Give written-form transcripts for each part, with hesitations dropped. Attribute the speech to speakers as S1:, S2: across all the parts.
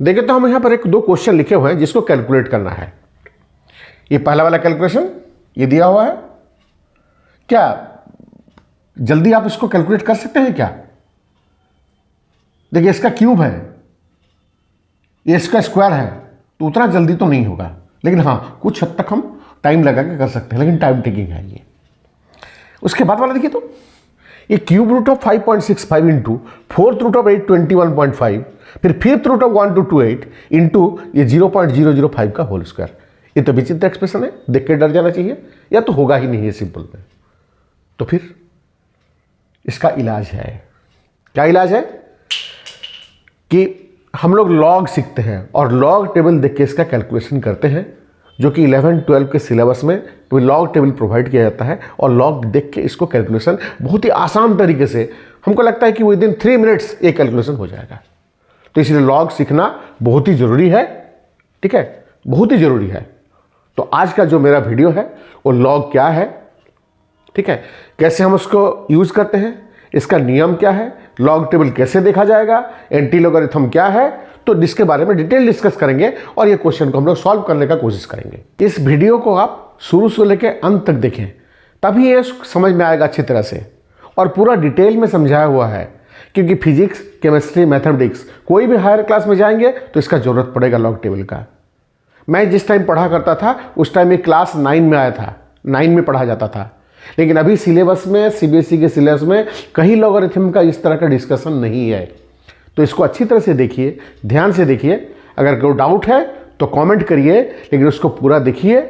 S1: देखिए तो हम यहाँ पर एक दो क्वेश्चन लिखे हुए हैं जिसको कैलकुलेट करना है। ये पहला वाला कैलकुलेशन ये दिया हुआ है, क्या जल्दी आप इसको कैलकुलेट कर सकते हैं क्या? देखिए इसका क्यूब है, ये इसका स्क्वायर है, तो उतना जल्दी तो नहीं होगा, लेकिन हाँ कुछ हद तक हम टाइम लगा के कर सकते हैं, लेकिन टाइम टेकिंग है ये। उसके बाद वाला देखिए तो ये cube root of 5.65 into fourth root of 821.5 फिर फिफ्थ रूट ऑफ 1228 इंटू ये 0.005 का होल स्क्वायर। ये तो विचित्र एक्सप्रेशन है, देख के डर जाना चाहिए, या तो होगा ही नहीं है सिंपल में। तो फिर इसका इलाज है, क्या इलाज है कि हम लोग लॉग सीखते हैं और लॉग टेबल देख के इसका कैलकुलेशन करते हैं, जो कि 11-12 के सिलेबस में तो लॉग टेबल प्रोवाइड किया जाता है और लॉग देख के इसको कैलकुलेशन बहुत ही आसान तरीके से, हमको लगता है कि विद इन 3 मिनट्स ये कैलकुलेशन हो जाएगा। तो इसलिए लॉग सीखना बहुत ही ज़रूरी है, ठीक है, बहुत ही ज़रूरी है। तो आज का जो मेरा वीडियो है वो लॉग क्या है, ठीक है, कैसे हम उसको यूज़ करते हैं, इसका नियम क्या है, लॉग टेबल कैसे देखा जाएगा, एंटी लॉगरिथम क्या है, तो इसके बारे में डिटेल डिस्कस करेंगे और ये क्वेश्चन को हम लोग सॉल्व करने का कोशिश करेंगे। इस वीडियो को आप शुरू से लेकर अंत तक देखें, तभी ये समझ में आएगा अच्छी तरह से, और पूरा डिटेल में समझाया हुआ है, क्योंकि फिजिक्स, केमिस्ट्री, मैथमेटिक्स कोई भी हायर क्लास में जाएंगे तो इसका जरूरत पड़ेगा लॉग टेबल का। मैं जिस टाइम पढ़ा करता था उस टाइम एक क्लास 9 में आया था, 9 में पढ़ा जाता था, लेकिन अभी सिलेबस में, सीबीएसई के सिलेबस में कहीं लॉगरिथम का इस तरह का डिस्कशन नहीं है। तो इसको अच्छी तरह से देखिए, ध्यान से देखिए, अगर कोई डाउट है तो कमेंट करिए, लेकिन उसको पूरा देखिए।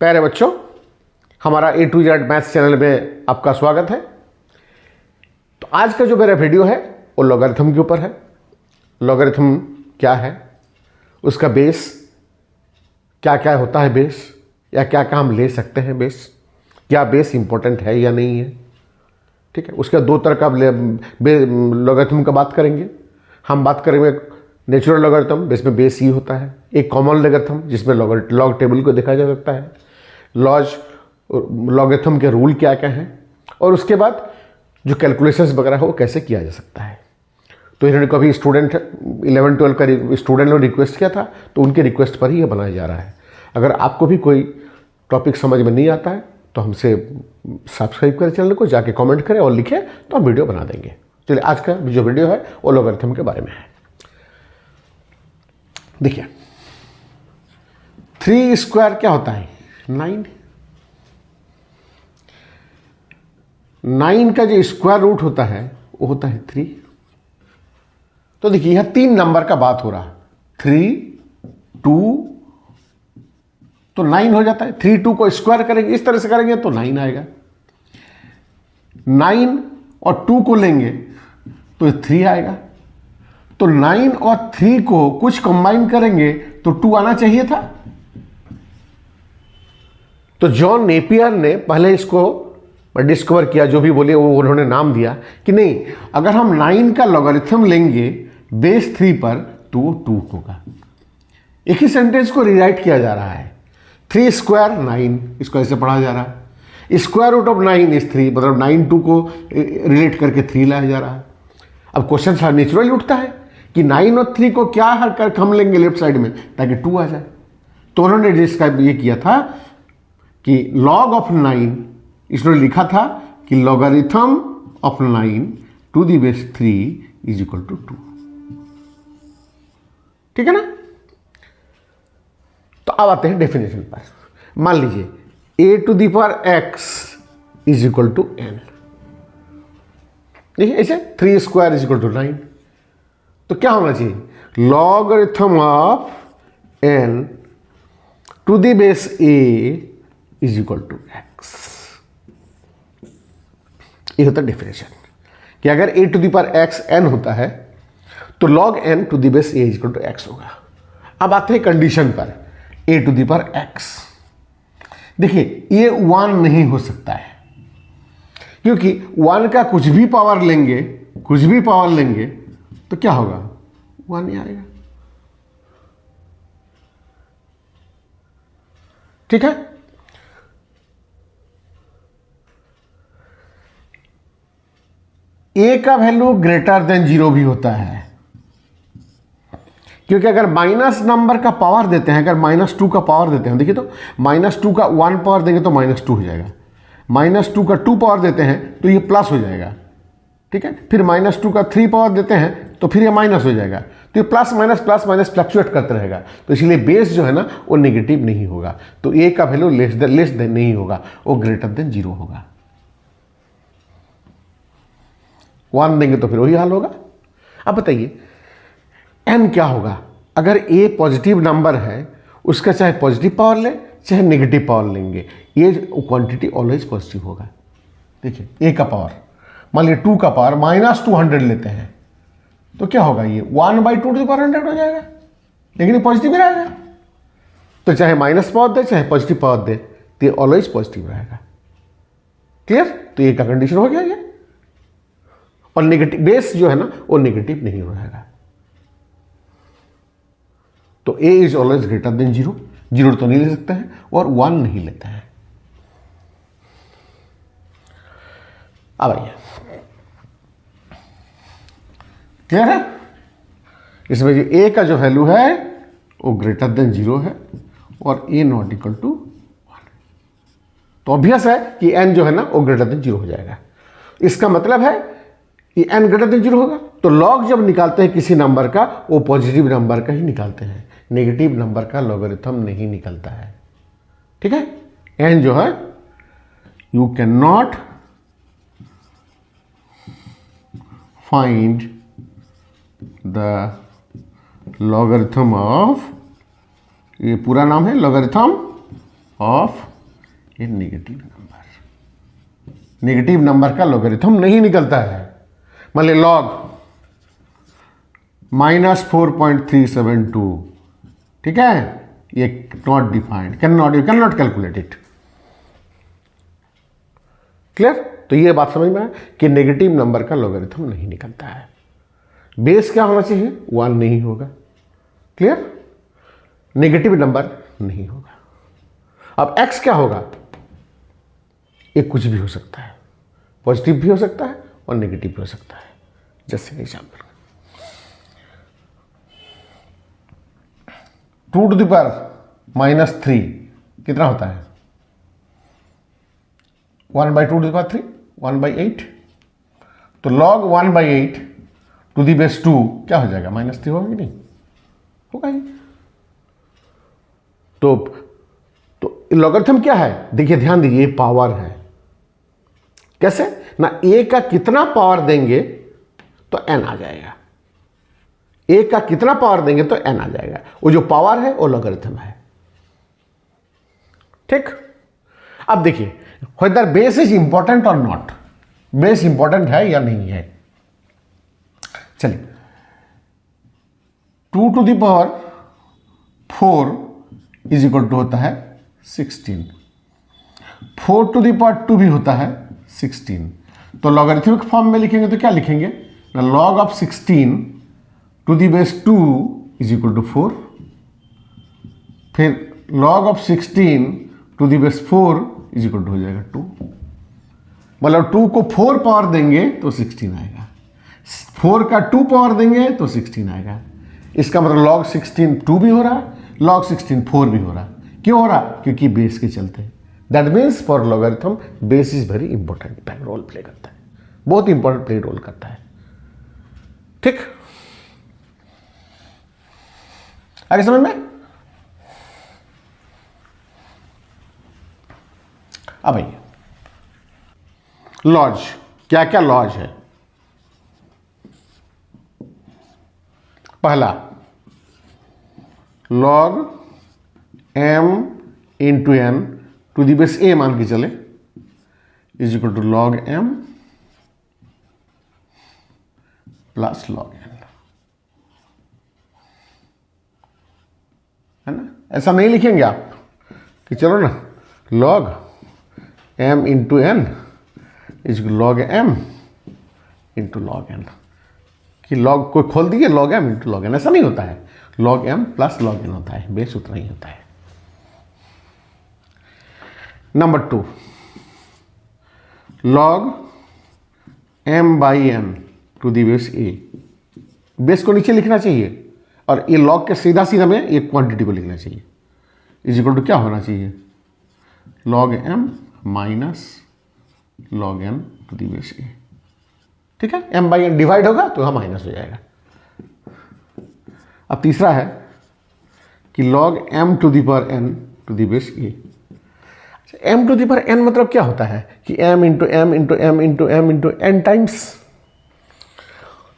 S1: प्यारे बच्चों, हमारा A to Z maths channel में आपका स्वागत है। तो आज का जो मेरा वीडियो है वो लॉगरिथम के ऊपर है। लॉगरिथम क्या है, उसका बेस क्या क्या होता है, बेस या क्या क्या हम ले सकते हैं, बेस क्या बेस इंपॉर्टेंट है या नहीं है, ठीक है। उसके दो तरह का लॉगरिथम का बात करेंगे। हम बात करेंगे नेचुरल लॉगरिथम जिसमें बेस ही होता है, एक कॉमन लॉगरिथम जिसमें लॉग टेबल को देखा जा सकता है, लॉगरिथम के रूल क्या क्या हैं, और उसके बाद जो कैलकुलेशंस वगैरह हो वो कैसे किया जा सकता है। तो इन्होंने कभी स्टूडेंट 11-12 का स्टूडेंट ने रिक्वेस्ट किया था, तो उनके रिक्वेस्ट पर ही ये बनाया जा रहा है। अगर आपको भी कोई टॉपिक समझ में नहीं आता है तो हमसे सब्सक्राइब करें चैनल को, जाके कमेंट करें और लिखें तो हम वीडियो बना देंगे। चलिए आज का जो वीडियो है वो लॉगरिथम के बारे में है। देखिए 3 स्क्वायर क्या होता है, 9। 9 का जो स्क्वायर रूट होता है वो होता है 3। तो देखिए यह 3 नंबर का बात हो रहा है, 3, 2, तो 9 हो जाता है। 3, 2 को स्क्वायर करेंगे, इस तरह से करेंगे तो 9 आएगा। 9 और 2 को लेंगे तो 3 आएगा। तो 9 और 3 को कुछ कंबाइन करेंगे तो 2 आना चाहिए था। तो जॉन नेपियर ने पहले इसको डिस्कवर किया, जो भी बोले वो उन्होंने नाम दिया कि नहीं, अगर हम 9 का लॉगरिथम लेंगे बेस 3 पर तो वो 2 होगा। एक ही सेंटेंस को रिराइट किया जा रहा है, 3 स्क्वायर 9, इसको ऐसे पढ़ा जा रहा है। स्क्वायर रूट ऑफ 9 इज 3, मतलब 9 2 को रिलेट करके 3 लाया जा रहा है। अब क्वेश्चन सा नेचुरली उठता है कि 9 और 3 को क्या हर हम लेंगे लेफ्ट साइड में ताकि 2 आ जाए। तो उन्होंने डिस्क्राइब ये किया था कि लॉग ऑफ 9, इसने लिखा था कि logarithm of 9 to the base 3 is equal to 2, ठीक है ना। तो अब आते हैं डेफिनेशन पर। मान लीजिए a to the power x is equal to n, देखिए ऐसे 3 स्क्वायर इज इक्वल टू 9। तो क्या होना चाहिए, logarithm of n to the base a is equal to x। ये होता है डेफिनेशन कि अगर a to the power x n होता है तो log n to the base a is equal to x होगा। अब आते हैं कंडीशन पर, a to the power x। देखिए ये 1 नहीं हो सकता है, क्योंकि 1 का कुछ भी पावर लेंगे तो क्या होगा, 1 ही आएगा, ठीक है। ए का वैल्यू ग्रेटर देन 0 भी होता है, क्योंकि अगर माइनस नंबर का पावर देते हैं, अगर -2 का पावर देते हैं, देखिए तो -2 का 1 पावर देंगे तो -2 हो जाएगा, -2 का 2 पावर देते हैं तो ये प्लस हो जाएगा, ठीक है। फिर -2 का 3 पावर देते हैं तो फिर ये माइनस हो जाएगा, तो ये प्लस माइनस फ्लक्चुएट करते रहेगा। तो इसलिए बेस जो है ना वो नेगेटिव नहीं होगा, तो ए का वैल्यू लेस देन नहीं होगा, वो ग्रेटर देन 0 होगा। 1 देंगे तो फिर वही हाल होगा। अब बताइए n क्या होगा? अगर a पॉजिटिव नंबर है, उसका चाहे पॉजिटिव पावर ले चाहे नेगेटिव पावर लेंगे, ये क्वांटिटी ऑलवेज पॉजिटिव होगा। देखिए a का पावर, मान लीजिए 2 का पावर -200 लेते हैं तो क्या होगा? ये 1/2 हो जाएगा, लेकिन ये पॉजिटिव ही रहेगा। तो चाहे माइनस पावर दे चाहे पॉजिटिव पावर दे, तो ये ऑलवेज पॉजिटिव रहेगा। क्लियर? तो ये का कंडीशन हो गया ये। और नेगेटिव बेस जो है ना वो नेगेटिव नहीं रहेगा। तो a is always greater than 0, 0 तो नहीं ले सकते हैं और 1 नहीं लेते हैं। अब आइए, क्लियर है? इसमें जो a का जो वैल्यू है वो ग्रेटर देन 0 है और a नॉट इक्वल टू 1, तो ऑब्वियस है कि n जो है ना वो ग्रेटर देन 0 हो जाएगा। इसका मतलब है कि n ग्रेटर देन 0 होगा, तो लॉग जब निकालते हैं किसी नंबर का वो पॉजिटिव नंबर का ही निकालते हैं, नेगेटिव नंबर का लॉगरिथम नहीं निकलता है, ठीक है। n जो है you can not find the logarithm of, ये पूरा नाम है logarithm of A negative number. Negative number का लॉगरिथम नहीं निकलता है। मान लीजिए लॉग -4.372, ठीक है, ये not defined, you can not calculate it. Clear? तो ये बात समझ में है कि नेगेटिव नंबर का लॉगरिथम नहीं निकलता है। बेस क्या होना चाहिए? 1 नहीं होगा। क्लियर? नेगेटिव नंबर नहीं होगा। अब x क्या होगा? ये कुछ भी हो सकता है, पॉजिटिव भी हो सकता है और नेगेटिव भी हो सकता है। जैसे एग्जाम्पल 2 टू द पावर -3 कितना होता है? 1/2 टू द पावर 3, 1/8। तो log 1/8 टू दी बेस 2 क्या हो जाएगा? -3 होगा कि नहीं? होगा ही। तो लॉगरिथम क्या है? देखिए ध्यान दीजिए, पावर है। कैसे ना? a का कितना पावर देंगे तो n आ जाएगा, a का कितना पावर देंगे तो n आ जाएगा। वो जो पावर है वो लॉगरिथम है, ठीक। अब देखिए whether बेस इज इंपॉर्टेंट और नॉट, बेस इंपॉर्टेंट है या नहीं है। चलिए 2 to the power 4 is equal to होता है 16, 4 टू द पावर 2 भी होता है 16। तो लॉगरिथमिक फॉर्म में लिखेंगे तो क्या लिखेंगे ना? Log of 16 to the base 2 is equal to 4, फिर log of 16 to the base 4 is equal to हो जाएगा 2। मतलब 2 को 4 पावर देंगे तो 16 आएगा, 4 का 2 पावर देंगे तो 16 आएगा। इसका मतलब log 16 2 भी हो रहा है, log 16 4 भी हो रहा है। क्यों हो रहा? क्योंकि बेस के चलते। That means for logarithm base is very important role play करता है, बहुत इंपॉर्टेंट प्ले रोल करता है, ठीक। आगे समझ में? अब आइए लॉज, क्या क्या लॉज है। पहला log m into n to the base a मान के चले is equal to log m plus log n, है ना? ऐसा नहीं लिखेंगे आप कि चलो ना log m into n is log m into log n, कि log को खोल दिए log m into log n। ऐसा नहीं होता है, log m plus log n होता है, बेस उतना ही होता है। Number 2 log m by n to the base a। Base को नीचे लिखना चाहिए और ये लॉग के सीधा सीधा में एक क्वांटिटी को लिखना चाहिए। इज इक्वल टू क्या होना चाहिए, log m minus log n to the base a। ठीक है, m बाई एन डिवाइड होगा तो यहाँ माइनस हो जाएगा। अब तीसरा है कि log m to the power n to the base a। m to the power n मतलब क्या होता है कि m into m into m into m into n times.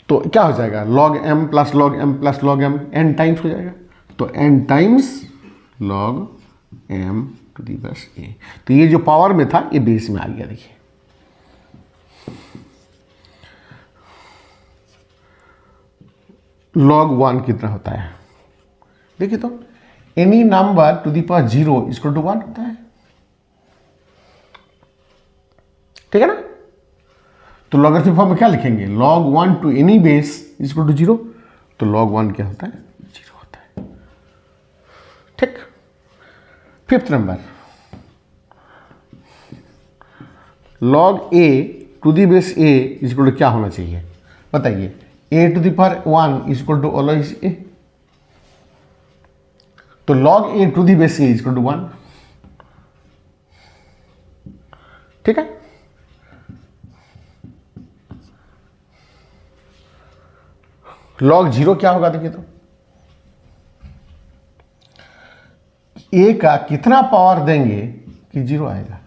S1: तो क्या हो जाएगा, log m plus log m plus log m n times हो जाएगा। तो n times log m to the base a। तो ये जो पावर में था ये बेस में आ गया। देखिए log 1 कितना होता है, देखिए तो any number to the power 0 equal to 1 होता है। ठीक है ना, तो लॉगरिथमिक फॉर्म में क्या लिखेंगे, log 1 to any base equal to 0। तो log 1 क्या होता है, 0 होता है। ठीक, fifth number log a to the base a equal to क्या होना चाहिए बताइए, a to the power 1 equal to always a। तो log a to the base a equal to 1। ठीक है, log 0 क्या होगा देखिए तो a का कितना पावर देंगे कि 0 आएगा,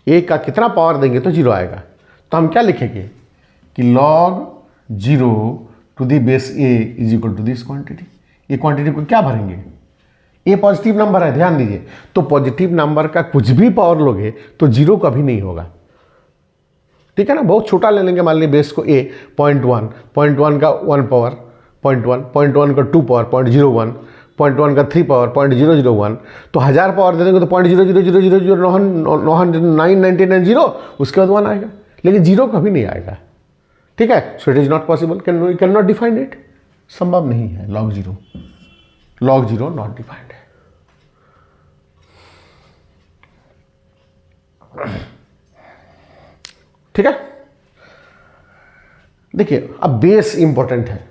S1: a का कितना पावर देंगे तो 0 आएगा। तो हम क्या लिखेंगे कि log 0 to the base a is equal to this quantity. ये क्वांटिटी को क्या भरेंगे, a पॉजिटिव नंबर है, ध्यान दीजिए। तो पॉजिटिव नंबर का कुछ भी पावर लोगे तो 0 कभी नहीं होगा। ठीक है ना, बहुत छोटा ले लेंगे, मान लीजिए बेस को a 0.1, 0.1 का 1 पावर 0.1, 0.1 का 2 पावर 0.01, 0.1 का 3 पावर 0.001। तो 1000 पावर दे देंगे तो 0.0000999 उसके बाद 1 आएगा, लेकिन 0 कभी नहीं आएगा। ठीक है, so it is not possible, can not define it, संभव नहीं है। log 0 नॉट डिफाइंड है। ठीक है, देखिए अब बेस इंपॉर्टेंट है,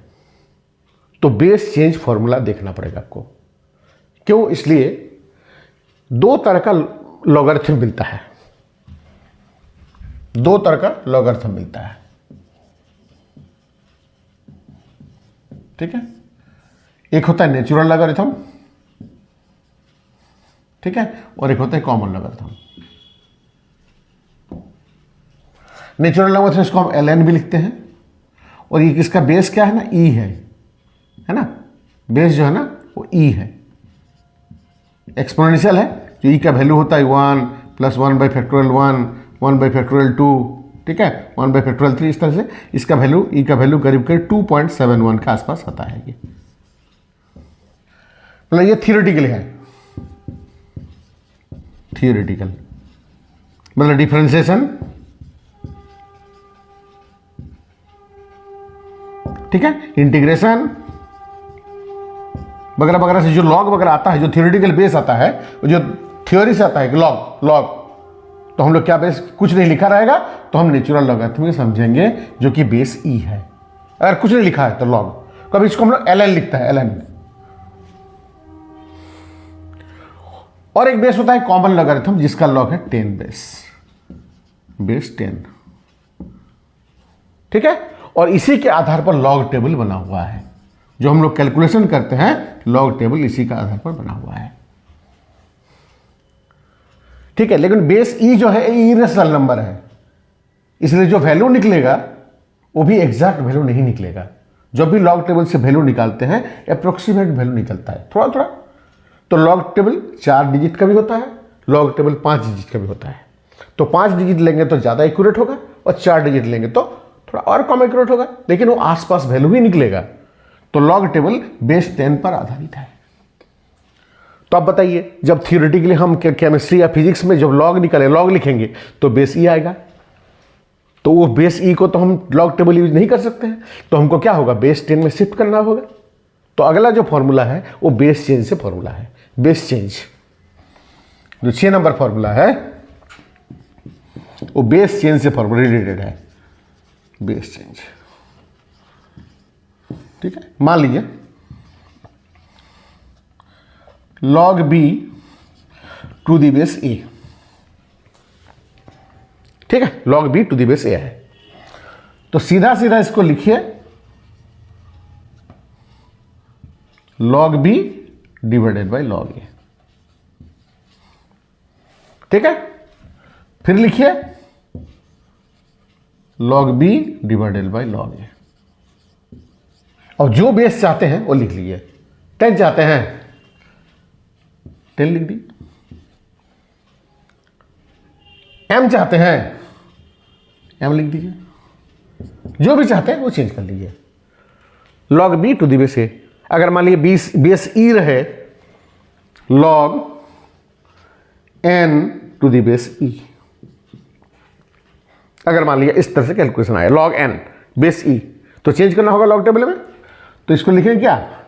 S1: तो बेस चेंज फॉर्मूला देखना पड़ेगा आपको। क्यों, इसलिए दो तरह का लॉगरिथम मिलता है, दो तरह का लॉगरिथम मिलता है। ठीक है, एक होता है नेचुरल लॉगरिथम, ठीक है, और एक होता है कॉमन लॉगरिथम। नेचुरल लॉगरिथम इसको हम ln भी लिखते हैं, और ये किसका बेस क्या है ना, e है ना, बेस जो है ना वो e है। एक्सपोनेंशियल है, जो e का वैल्यू होता है 1 plus 1 by factorial 1, 1 by factorial 2, ठीक है, 1 बाई फैक्टोरियल 3, इस तरह से इसका वैल्यू e का वैल्यू करीब करीब 2.71 के आसपास आता है। ये मतलब ये थियोरेटिकल है, थियोरेटिकल मतलब डिफरेंशिएशन, ठीक है, इंटीग्रेशन वगैरह वगैरह से जो लॉग वगैरह आता है, जो थियोरेटिकल बेस आता है, जो थ्योरी से आता है कि लॉग, तो हम लोग क्या बेस कुछ नहीं लिखा रहेगा तो हम नेचुरल लॉगरिथम समझेंगे जो कि बेस ई है। अगर कुछ नहीं लिखा है तो लॉग, कभी इसको हम लोग ln लिखता है, ln। और एक बेस होता है कॉमन लॉगरिथम जिसका लॉग है 10 बेस 10। ठीक है, और इसी के आधार पर लॉग टेबल बना हुआ है, जो हम लोग कैलकुलेशन करते हैं लॉग टेबल इसी का आधार पर बना हुआ है। ठीक है, लेकिन बेस ई जो है इरेशनल नंबर है, इसलिए जो वैल्यू निकलेगा वो भी एग्जैक्ट वैल्यू नहीं निकलेगा। जब भी लॉग टेबल से वैल्यू निकालते हैं अप्रोक्सीमेट वैल्यू निकलता है, थोड़ा थोड़ा। तो लॉग टेबल 4 डिजिट का भी होता है, लॉग टेबल 5 डिजिट का भी होता है। तो 5 डिजिट लेंगे तो ज़्यादा एक्यूरेट होगा, और 4 डिजिट लेंगे तो थोड़ा और कम एक्यूरेट होगा, लेकिन वो आसपास वैल्यू ही निकलेगा। तो लॉग टेबल बेस 10 पर आधारित है। तो अब बताइए, जब थियोरेटिकली हम केमिस्ट्री या फिजिक्स में जब लॉग निकले, लॉग लिखेंगे तो बेस ई आएगा। तो वो बेस ई को तो हम लॉग टेबल यूज नहीं कर सकते हैं, तो हमको क्या होगा, बेस 10 में शिफ्ट करना होगा। तो अगला जो फॉर्मूला है वो बेस चेंज से फॉर्मूला है। बेस चेंज जो 6 नंबर फॉर्मूला है वो बेस चेंज से रिलेटेड है, बेस चेंज। ठीक है, मान लीजिए log b to the base a। ठीक है, log b to the base a है, तो सीधा सीधा इसको लिखिए log b divided by log a। ठीक है, फिर लिखिए log b divided by log a, और जो बेस चाहते हैं वो लिख लीजिए। 10 चाहते हैं 10 लिख दी, m चाहते हैं m लिख दीजिए, जो भी चाहते हैं वो चेंज कर लीजिए। log b to the base a, अगर मान लीजिए बेस e रहे log n to the base e। अगर मान लीजिए इस तरह से कैलकुलेशन आया log n बेस e, तो चेंज करना होगा लॉग टेबल में, तो इसको लिखेंगे क्या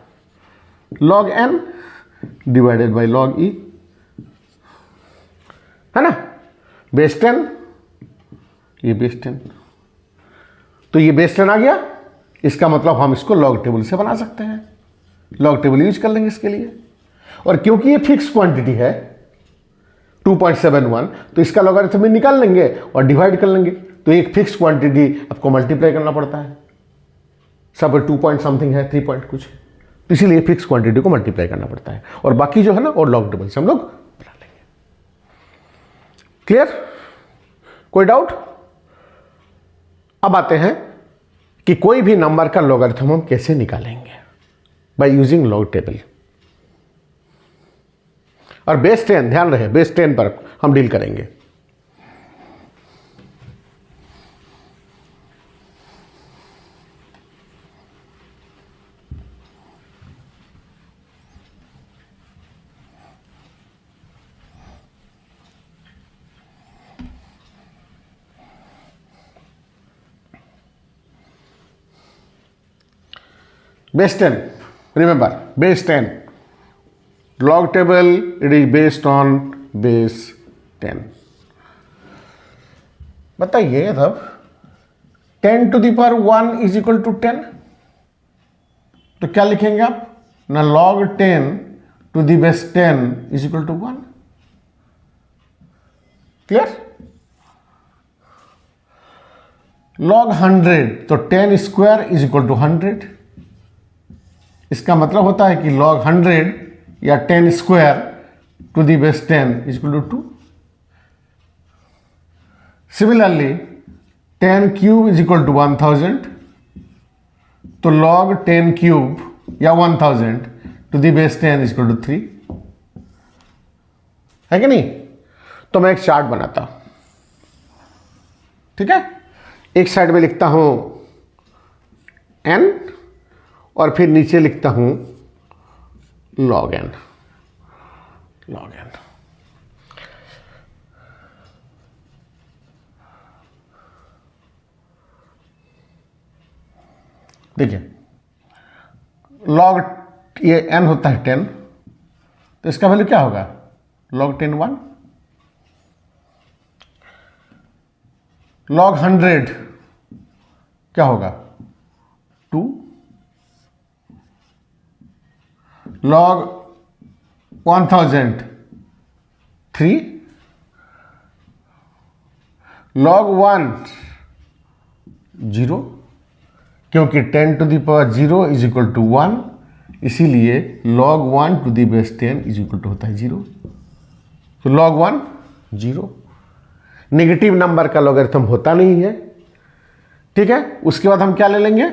S1: log n divided by log e, है ना, बेस 10, ये बेस 10, तो ये बेस 10 आ गया। इसका मतलब हम इसको लॉग टेबल से बना सकते हैं, लॉग टेबल यूज कर लेंगे इसके लिए। और क्योंकि ये फिक्स क्वांटिटी है 2.71, तो इसका लॉगरिथम भी निकाल लेंगे और डिवाइड कर लेंगे, तो एक फिक्स क्वांटिटी आपको मल्टीप्लाई करना पड़ता है, सब 2 पॉइंट समथिंग है, 3 पॉइंट कुछ, तो इसीलिए फिक्स क्वांटिटी को मल्टीप्लाई करना पड़ता है, और बाकी जो है ना और लॉग टेबल से हम लोग बना लेंगे। क्लियर, कोई डाउट? अब आते हैं कि कोई भी नंबर का लॉगरिथम हम कैसे निकालेंगे, बाय यूजिंग लॉग टेबल। और बेस 10 ध्यान रहे, बेस 10 पर हम डील करेंगे। Base 10, remember base 10, log table it is based on base 10। बताइए अब 10 to the power 1 is equal to 10, तो क्या लिखेंगे आप ना, log 10 to the base 10 is equal to 1। Clear? log 100, तो 10 स्क्वायर इज इक्वल टू 100, इसका मतलब होता है कि log 100 या 10 square to the base 10 is equal to 2। Similarly 10 cube is equal to 1000, तो log 10 क्यूब या 1000 to the base 10 is equal to 3 है कि नहीं? तो मैं एक चार्ट बनाता हूं, ठीक है, एक साइड में लिखता हूं n और फिर नीचे लिखता हूं log n, log n। देखिए log ये n होता है 10, तो इसका वैल्यू क्या होगा log 10 1, log 100 क्या होगा 2, log 1000 3, log 1 0, क्योंकि 10 to the power 0 is equal to 1, इसीलिए log 1 to the base 10 is equal to होता है 0, तो log 1 0। नेगेटिव नंबर का लॉगरिथम होता नहीं है, ठीक है। उसके बाद हम क्या ले लेंगे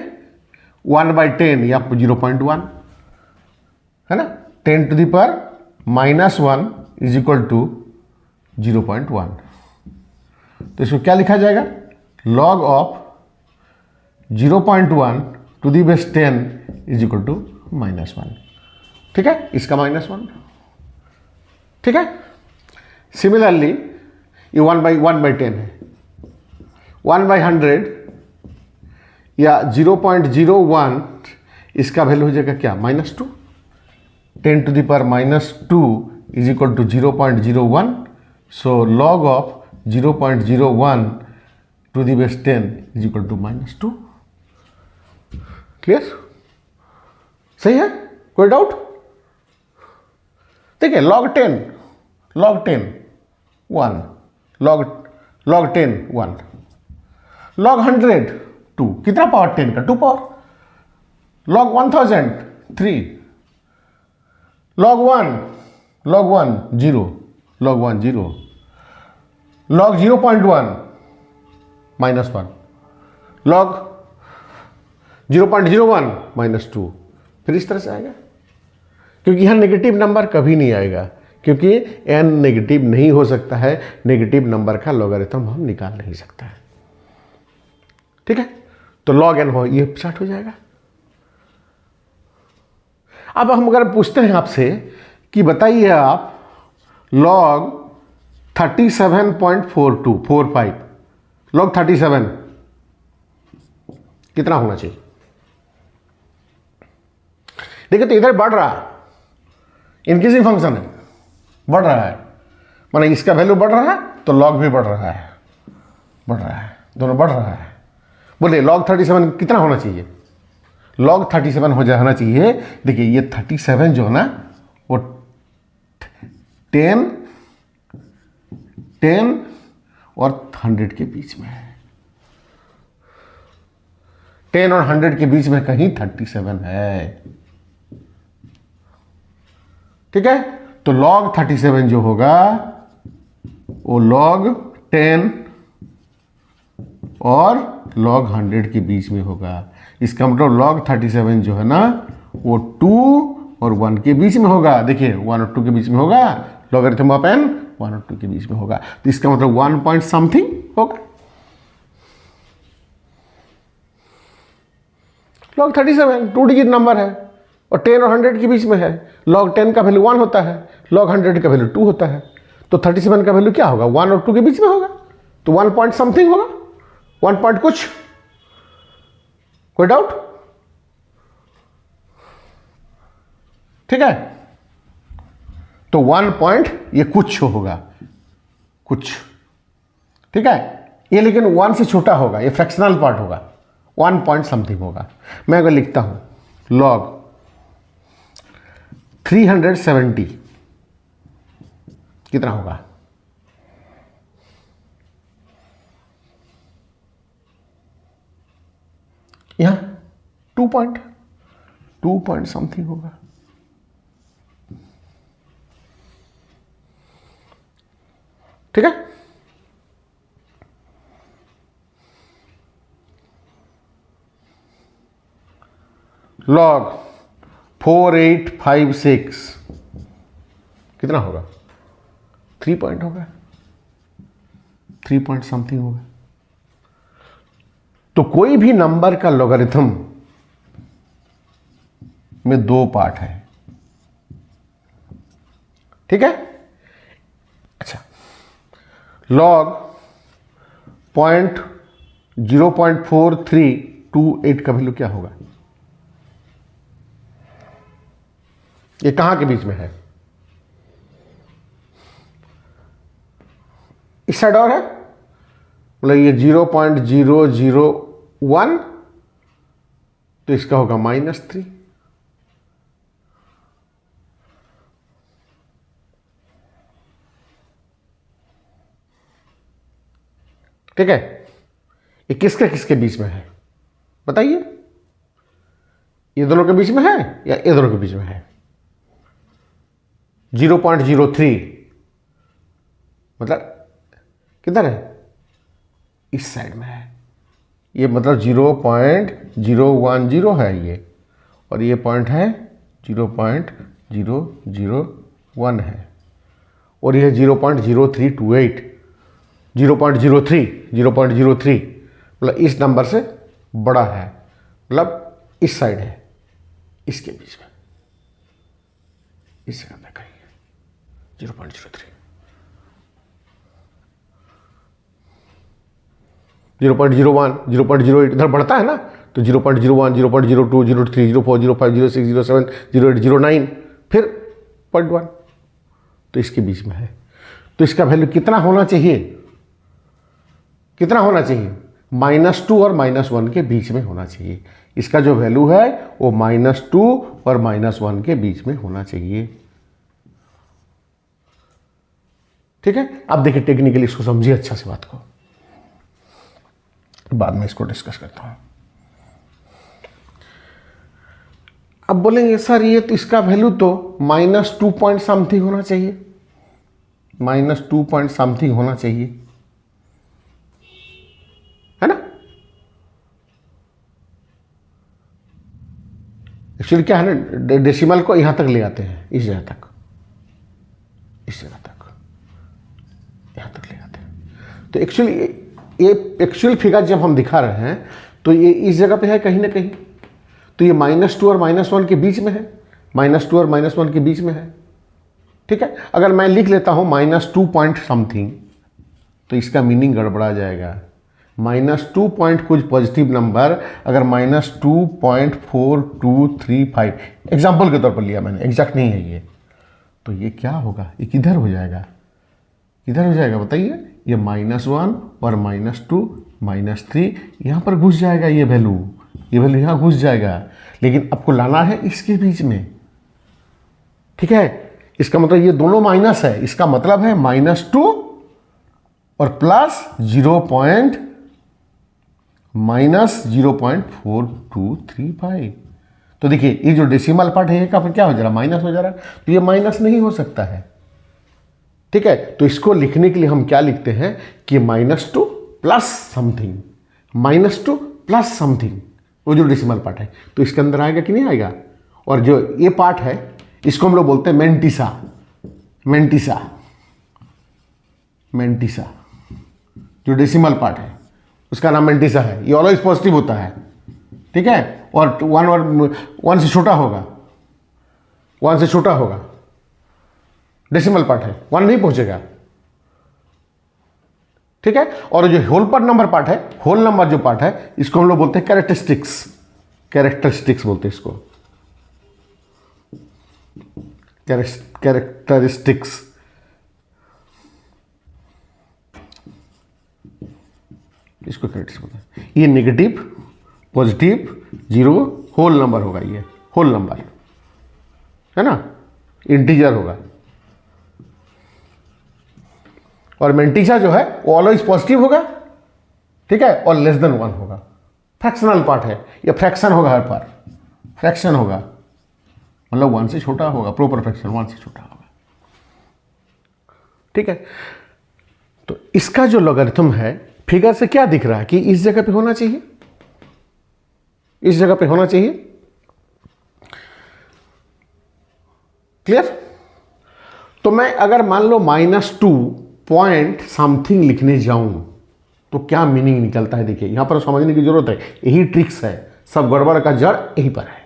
S1: 1/10 या 0.1, है ना, 10 to the power -1 is equal to 0.1, तो इसको क्या लिखा जाएगा log of 0.1 to the base 10 is equal to -1, ठीक है, इसका -1, ठीक है। सिमिलरली ये 1/10 है, 1/100 या 0.01, इसका वैल्यू हो जाएगा क्या -2, 10 to the power -2 is equal to 0.01, so log of 0.01 to the base 10 is equal to -2। Clear? सही है? कोई डाउट? ठीक है, log 10 1, log 10 1, log 100 2, कितना पावर 10 का 2 power, log 1000 3, log 1 0, log 1 0, log 0.1 -1, log 0.01 -2। फिर इस तरह से आएगा, क्योंकि यहां नेगेटिव नंबर कभी नहीं आएगा, क्योंकि n नेगेटिव नहीं हो सकता है, नेगेटिव नंबर का लॉगरिथम हम निकाल नहीं सकता है। ठीक है, तो log n हो, ये स्टार्ट हो जाएगा। अब हम अगर पूछते हैं आपसे कि बताइए आप log 37.4245, log 37 कितना होना चाहिए? देखिए, तो इधर बढ़ रहा है, इंक्रीजिंग फंक्शन है, बढ़ रहा है, माने इसका वैल्यू बढ़ रहा है तो log भी बढ़ रहा है, दोनों बढ़ रहा है। बोलिए log 37 कितना होना चाहिए? log 37 हो जाना चाहिए। देखिए, ये 37 जो है ना, वो 10 और 100 के बीच में है। 10 और 100 के बीच में कहीं 37 है। ठीक है, तो log 37 जो होगा वो log 10 और log 100 के बीच में होगा। इसका मतलब log 37 जो है ना, वो 2 और 1 के बीच में होगा। देखिए, 1 और 2 के बीच में होगा, लॉगरिथम ऑफ n 1 और 2 के बीच में होगा, तो इसका मतलब 1 पॉइंट समथिंग होगा। log 37 2 डिजिट नंबर है और 10 और 100 के बीच में है। log 10 का वैल्यू 1 होता है, log 100 का वैल्यू 2 होता है, तो 37 का वैल्यू क्या होगा? 1 और 2 के बीच में होगा, तो 1 पॉइंट समथिंग होगा, 1 पॉइंट कुछ। कोई डाउट? ठीक है, तो 1 पॉइंट ये कुछ होगा, कुछ। ठीक है, ये लेकिन 1 से छोटा होगा, ये फ्रैक्शनल पार्ट होगा, 1 पॉइंट समथिंग होगा। मैं अगर लिखता हूं log 370 कितना होगा? यहां 2 पॉइंट समथिंग होगा। ठीक है, log 4856 कितना होगा? 3 पॉइंट होगा, 3 पॉइंट समथिंग होगा। तो कोई भी नंबर का लॉगरिथम में 2 पार्ट है। ठीक है, अच्छा, log 0.4328 का वैल्यू क्या होगा? ये कहां के बीच में है? इस साइड और है, मतलब ये 0.001, तो इसका होगा -3। ठीक है, ये किसके बीच में है बताइए? ये दोनों के बीच में है या ये दोनों के बीच में है? 0.03 मतलब किधर है? इस साइड में है। ये मतलब 0.010 है ये, और ये पॉइंट है 0.001 है, और ये 0.0328, 0.03 मतलब इस नंबर से बड़ा है, मतलब इस साइड है, इसके बीच में, इससे अंदर कहीं 0.03, 0.01, 0.08 इधर बढ़ता है ना, तो 0.01, 0.02, 0.3, 0.4, 0.5, 0.6, 0.7, 0.8, 0.9, फिर 0.1, तो इसके बीच में है। तो इसका वैल्यू कितना होना चाहिए? कितना होना चाहिए, -2 और -1 के बीच में होना चाहिए। इसका जो वैल्यू है वो -2 और -1 के बीच में होना चाहिए। ठीक है, अब देखिए टेक्निकली इसको समझिए अच्छा से बात को, बाद में इसको डिस्कस करता हूं। अब बोलेंगे सर ये तो इसका वैल्यू तो -2 पॉइंट समथिंग होना चाहिए, -2 पॉइंट समथिंग होना चाहिए, है ना। एक्चुअली क्या है ना, डेसिमल को यहां तक ले आते हैं, इस जगह तक, इस जगह तक, यहां तक ले आते हैं। तो एक्चुअली ये एक्चुअल फिगर जब हम दिखा रहे हैं तो ये इस जगह पे है कहीं ना कहीं, तो ये -2 और -1 के बीच में है, -2 और -1 के बीच में है। ठीक है, अगर मैं लिख लेता हूं -2 पॉइंट समथिंग तो इसका मीनिंग गड़बड़ा जाएगा। -2 पॉइंट कुछ पॉजिटिव नंबर अगर -2.4235 एग्जाम्पल के तौर पर लिया मैंने, एग्जैक्ट नहीं है ये, तो ये क्या होगा, ये किधर हो जाएगा, किधर हो जाएगा बताइए, ये -1 और -2 -3 यहाँ पर घुस जाएगा, ये वैल्यू यहाँ घुस जाएगा, लेकिन आपको लाना है इसके बीच में। ठीक है, इसका मतलब ये दोनों माइनस है, इसका मतलब है -2 और -0.4235। तो देखिए ये जो डेसिमल पार्ट है का फिर क्या हो जा रहा है, माइनस हो जा रहा है, तो ये माइनस नहीं हो सकता है। ठीक है, तो इसको लिखने के लिए हम क्या लिखते हैं कि -2 प्लस समथिंग, -2 प्लस समथिंग, वो जो डेसिमल पार्ट है तो इसके अंदर आएगा कि नहीं आएगा। और जो ये पार्ट है इसको हम लोग बोलते हैं मेंटिसा, मेंटिसा, मेंटिसा, जो डेसिमल पार्ट है उसका नाम मेंटिसा है। ये ऑलवेज पॉजिटिव होता है। ठीक है, और 1 से छोटा होगा, 1 से छोटा होगा, डेसिमल पार्ट है, 1 नहीं पहुंचेगा। ठीक है, और जो होल पर नंबर पार्ट है, होल नंबर जो पार्ट है इसको हम लोग बोलते हैं कैरेक्टरिस्टिक्स, कैरेक्टरिस्टिक्स बोलते हैं इसको, कैरेक्टरिस्टिक्स। इसको कैरेक्टरिस्टिक्स बोलते हैं। ये negative, positive, zero, whole number होगा, ये होल नंबर है ना, इंटीजर होगा। और मेंटिसा जो है वो ऑलवेज पॉजिटिव होगा। ठीक है, और लेस देन 1 होगा। फ्रैक्शनल पार्ट है, ये फ्रैक्शन होगा, हर बार फ्रैक्शन होगा, मतलब 1 से छोटा होगा, प्रोपर फ्रैक्शन 1 से छोटा होगा। ठीक है, तो इसका जो लॉगरिथम है फिगर से क्या दिख रहा है कि इस जगह पे होना चाहिए, इस जगह पे होना चाहिए। क्लियर। तो मैं अगर मान लो -2 पॉइंट समथिंग लिखने जाऊं तो क्या मीनिंग निकलता है, देखिए यहां पर समझने की जरूरत है, यही ट्रिक्स है, सब गड़बड़ का जड़ यहीं पर है।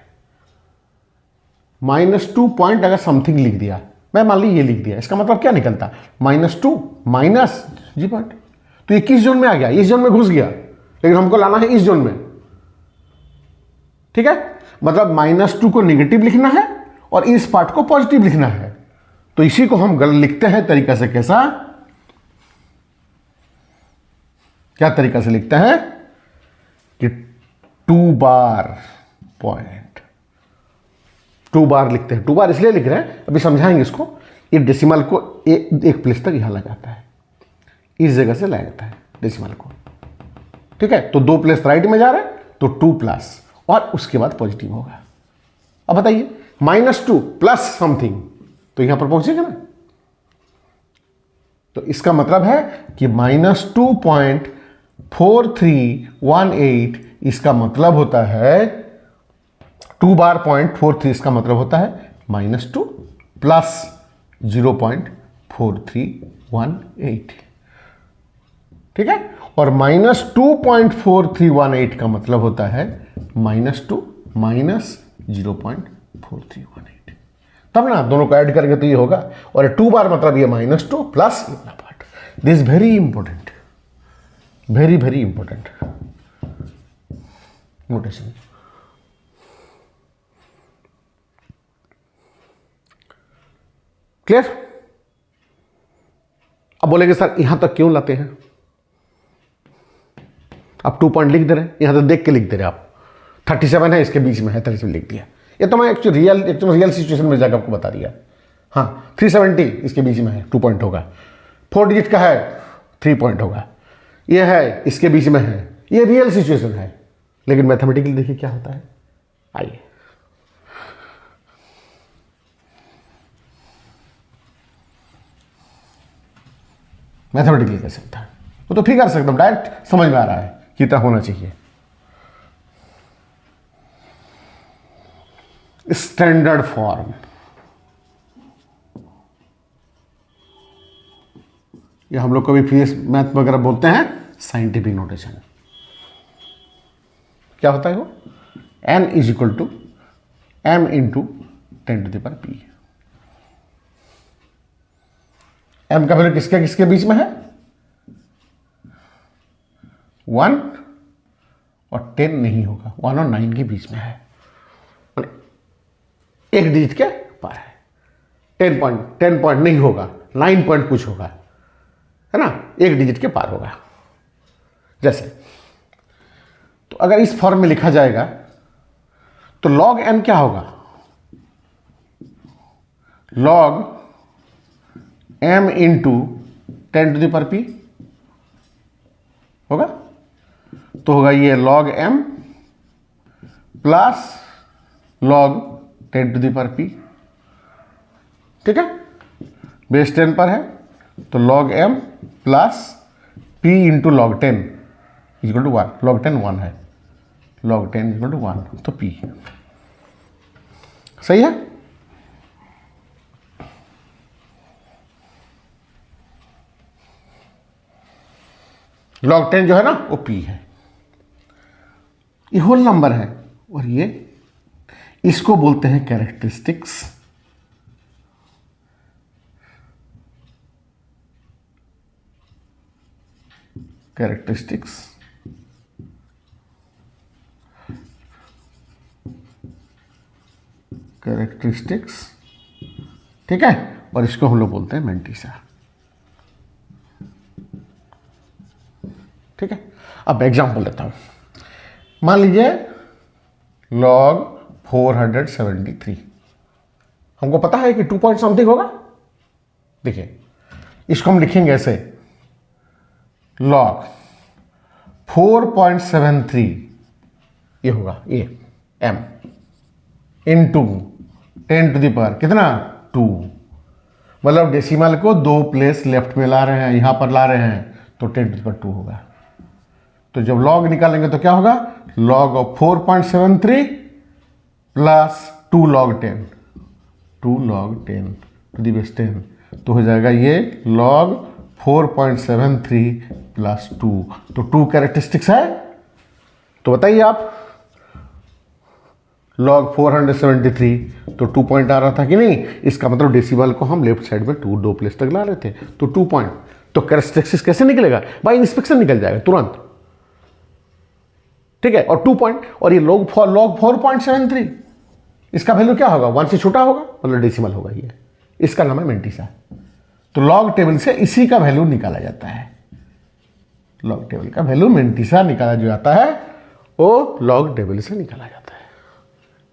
S1: -2 पॉइंट अगर समथिंग लिख दिया, मैं मान ली ये लिख दिया, इसका मतलब क्या निकलता, -2 माइनस जी पॉइंट, तो ये किस जोन में आ गया, इस जोन में घुस गया, लेकिन हमको लाना है इस जोन में। ठीक है, मतलब -2 को नेगेटिव लिखना है और इस पार्ट को पॉजिटिव लिखना है। तो इसी को हम गलत लिखते हैं तरीका से, कैसा, क्या तरीका से लिखते हैं कि 2 बार पॉइंट, 2 बार लिखते हैं। 2 बार इसलिए लिख रहे हैं, अभी समझाएंगे इसको। ये डेसिमल को एक प्लेस तक यहां लगाता है, इस जगह से लाया जाता है डेसिमल को। ठीक है, तो 2 प्लेस राइट में जा रहा है तो 2 प्लस और उसके बाद पॉजिटिव होगा। अब बताइए -2 प्लस समथिंग तो यहां पर पहुंचेगा ना, तो इसका मतलब है कि -2.4318, इसका मतलब होता है 2 बार 0.43, इसका मतलब होता है -2 प्लस 0.4318। ठीक है, और -2.4318 का मतलब होता है -2 माइनस 0.4318। तब ना दोनों को ऐड करेंगे तो ये होगा, और 2 बार मतलब ये -2 प्लस इतना part. This very important, very very important notation. Clear. अब बोलेंगे सर यहां तक क्यों लाते हैं, अब 2 पॉइंट लिख दे रहे हैं, यहाँ तो देख के लिख दे रहे हैं आप। 37 है, इसके बीच में है, 37 लिख दिया। ये तो मैं एक्चुअली रियल सिचुएशन में जाकर आपको बता दिया। हाँ, 370 इसके बीच में है, 2 पॉइंट होगा। 4 डिजिट का है, 3 पॉइंट होगा। ये है, इसके बीच में है, ये रियल सिचुएशन है। लेकिन मैथमेटिकली देखिए क्या होता है, आइए। मैथमेटिकली कैसे होता है वो तो फिगर से एकदम डायरेक्ट समझ में आ रहा है कितना होना चाहिए। स्टैंडर्ड फॉर्म, ये हम लोग कभी पीएस मैथ वगैरह बोलते हैं साइंटिफिक नोटेशन। क्या होता है वो, n is equal to m into 10⁻p। m का वैल्यू किसके किसके बीच में है, 1 और 10 नहीं होगा, 1 और 9 के बीच में है, एक डिजिट के पार है। 10 पॉइंट नहीं होगा, 9 पॉइंट कुछ होगा, है ना, एक डिजिट के पार होगा। जैसे तो अगर इस फॉर्म में लिखा जाएगा तो log m क्या होगा, log m इंटू 10⁻p होगा। तो होगा ये log m plus log 10⁻p, ठीक है, बेस 10 पर है तो log m plus p into log 10 equal to 1, log 10 1 है, log 10 इक्वल टू 1, तो p सही है। log 10 जो है ना वो p है, ये होल नंबर है, और ये इसको बोलते हैं कैरेक्टरिस्टिक्स। कैरेक्टरिस्टिक्स कैरेक्टरिस्टिक्स ठीक है, और इसको हम लोग बोलते हैं मैंटिसा, ठीक है। अब एग्जांपल लेता हूं, मान लीजिए log 473, हमको पता है कि 2 पॉइंट समथिंग होगा। देखिए इसको हम लिखेंगे ऐसे, log 4.73 ये होगा, ये m इंटू 10⁻, कितना 2, मतलब डेसिमल को 2 प्लेस लेफ्ट में ला रहे हैं, यहां पर ला रहे हैं, तो 10⁻2 होगा। तो जब log निकालेंगे तो क्या होगा, log of 4.73 plus 2 log 10, 2 log 10 to the base 10, तो हो जाएगा ये log 4.73 प्लस 2, तो 2 कैरेक्टरिस्टिक्स है। तो बताइए आप, log 473 तो 2 पॉइंट आ रहा था कि नहीं, इसका मतलब डेसिमल को हम लेफ्ट साइड में 2 प्लेस तक ला रहे थे, तो 2 पॉइंट, तो कैरेक्टरिस्टिक्स कैसे निकलेगा, बाय इंस्पेक्शन निकल जाएगा तुरंत, ठीक है। और 2 पॉइंट, और ये log 4.73 इसका वैल्यू क्या होगा, 1 से छोटा होगा, मतलब डेसिमल होगा ये, इसका नाम है मैंटिसा। तो लॉग टेबल से इसी का वैल्यू निकाला जाता है, लॉग टेबल का वैल्यू मैंटिसा निकाला जो जाता है वो लॉग टेबल से निकाला जाता है,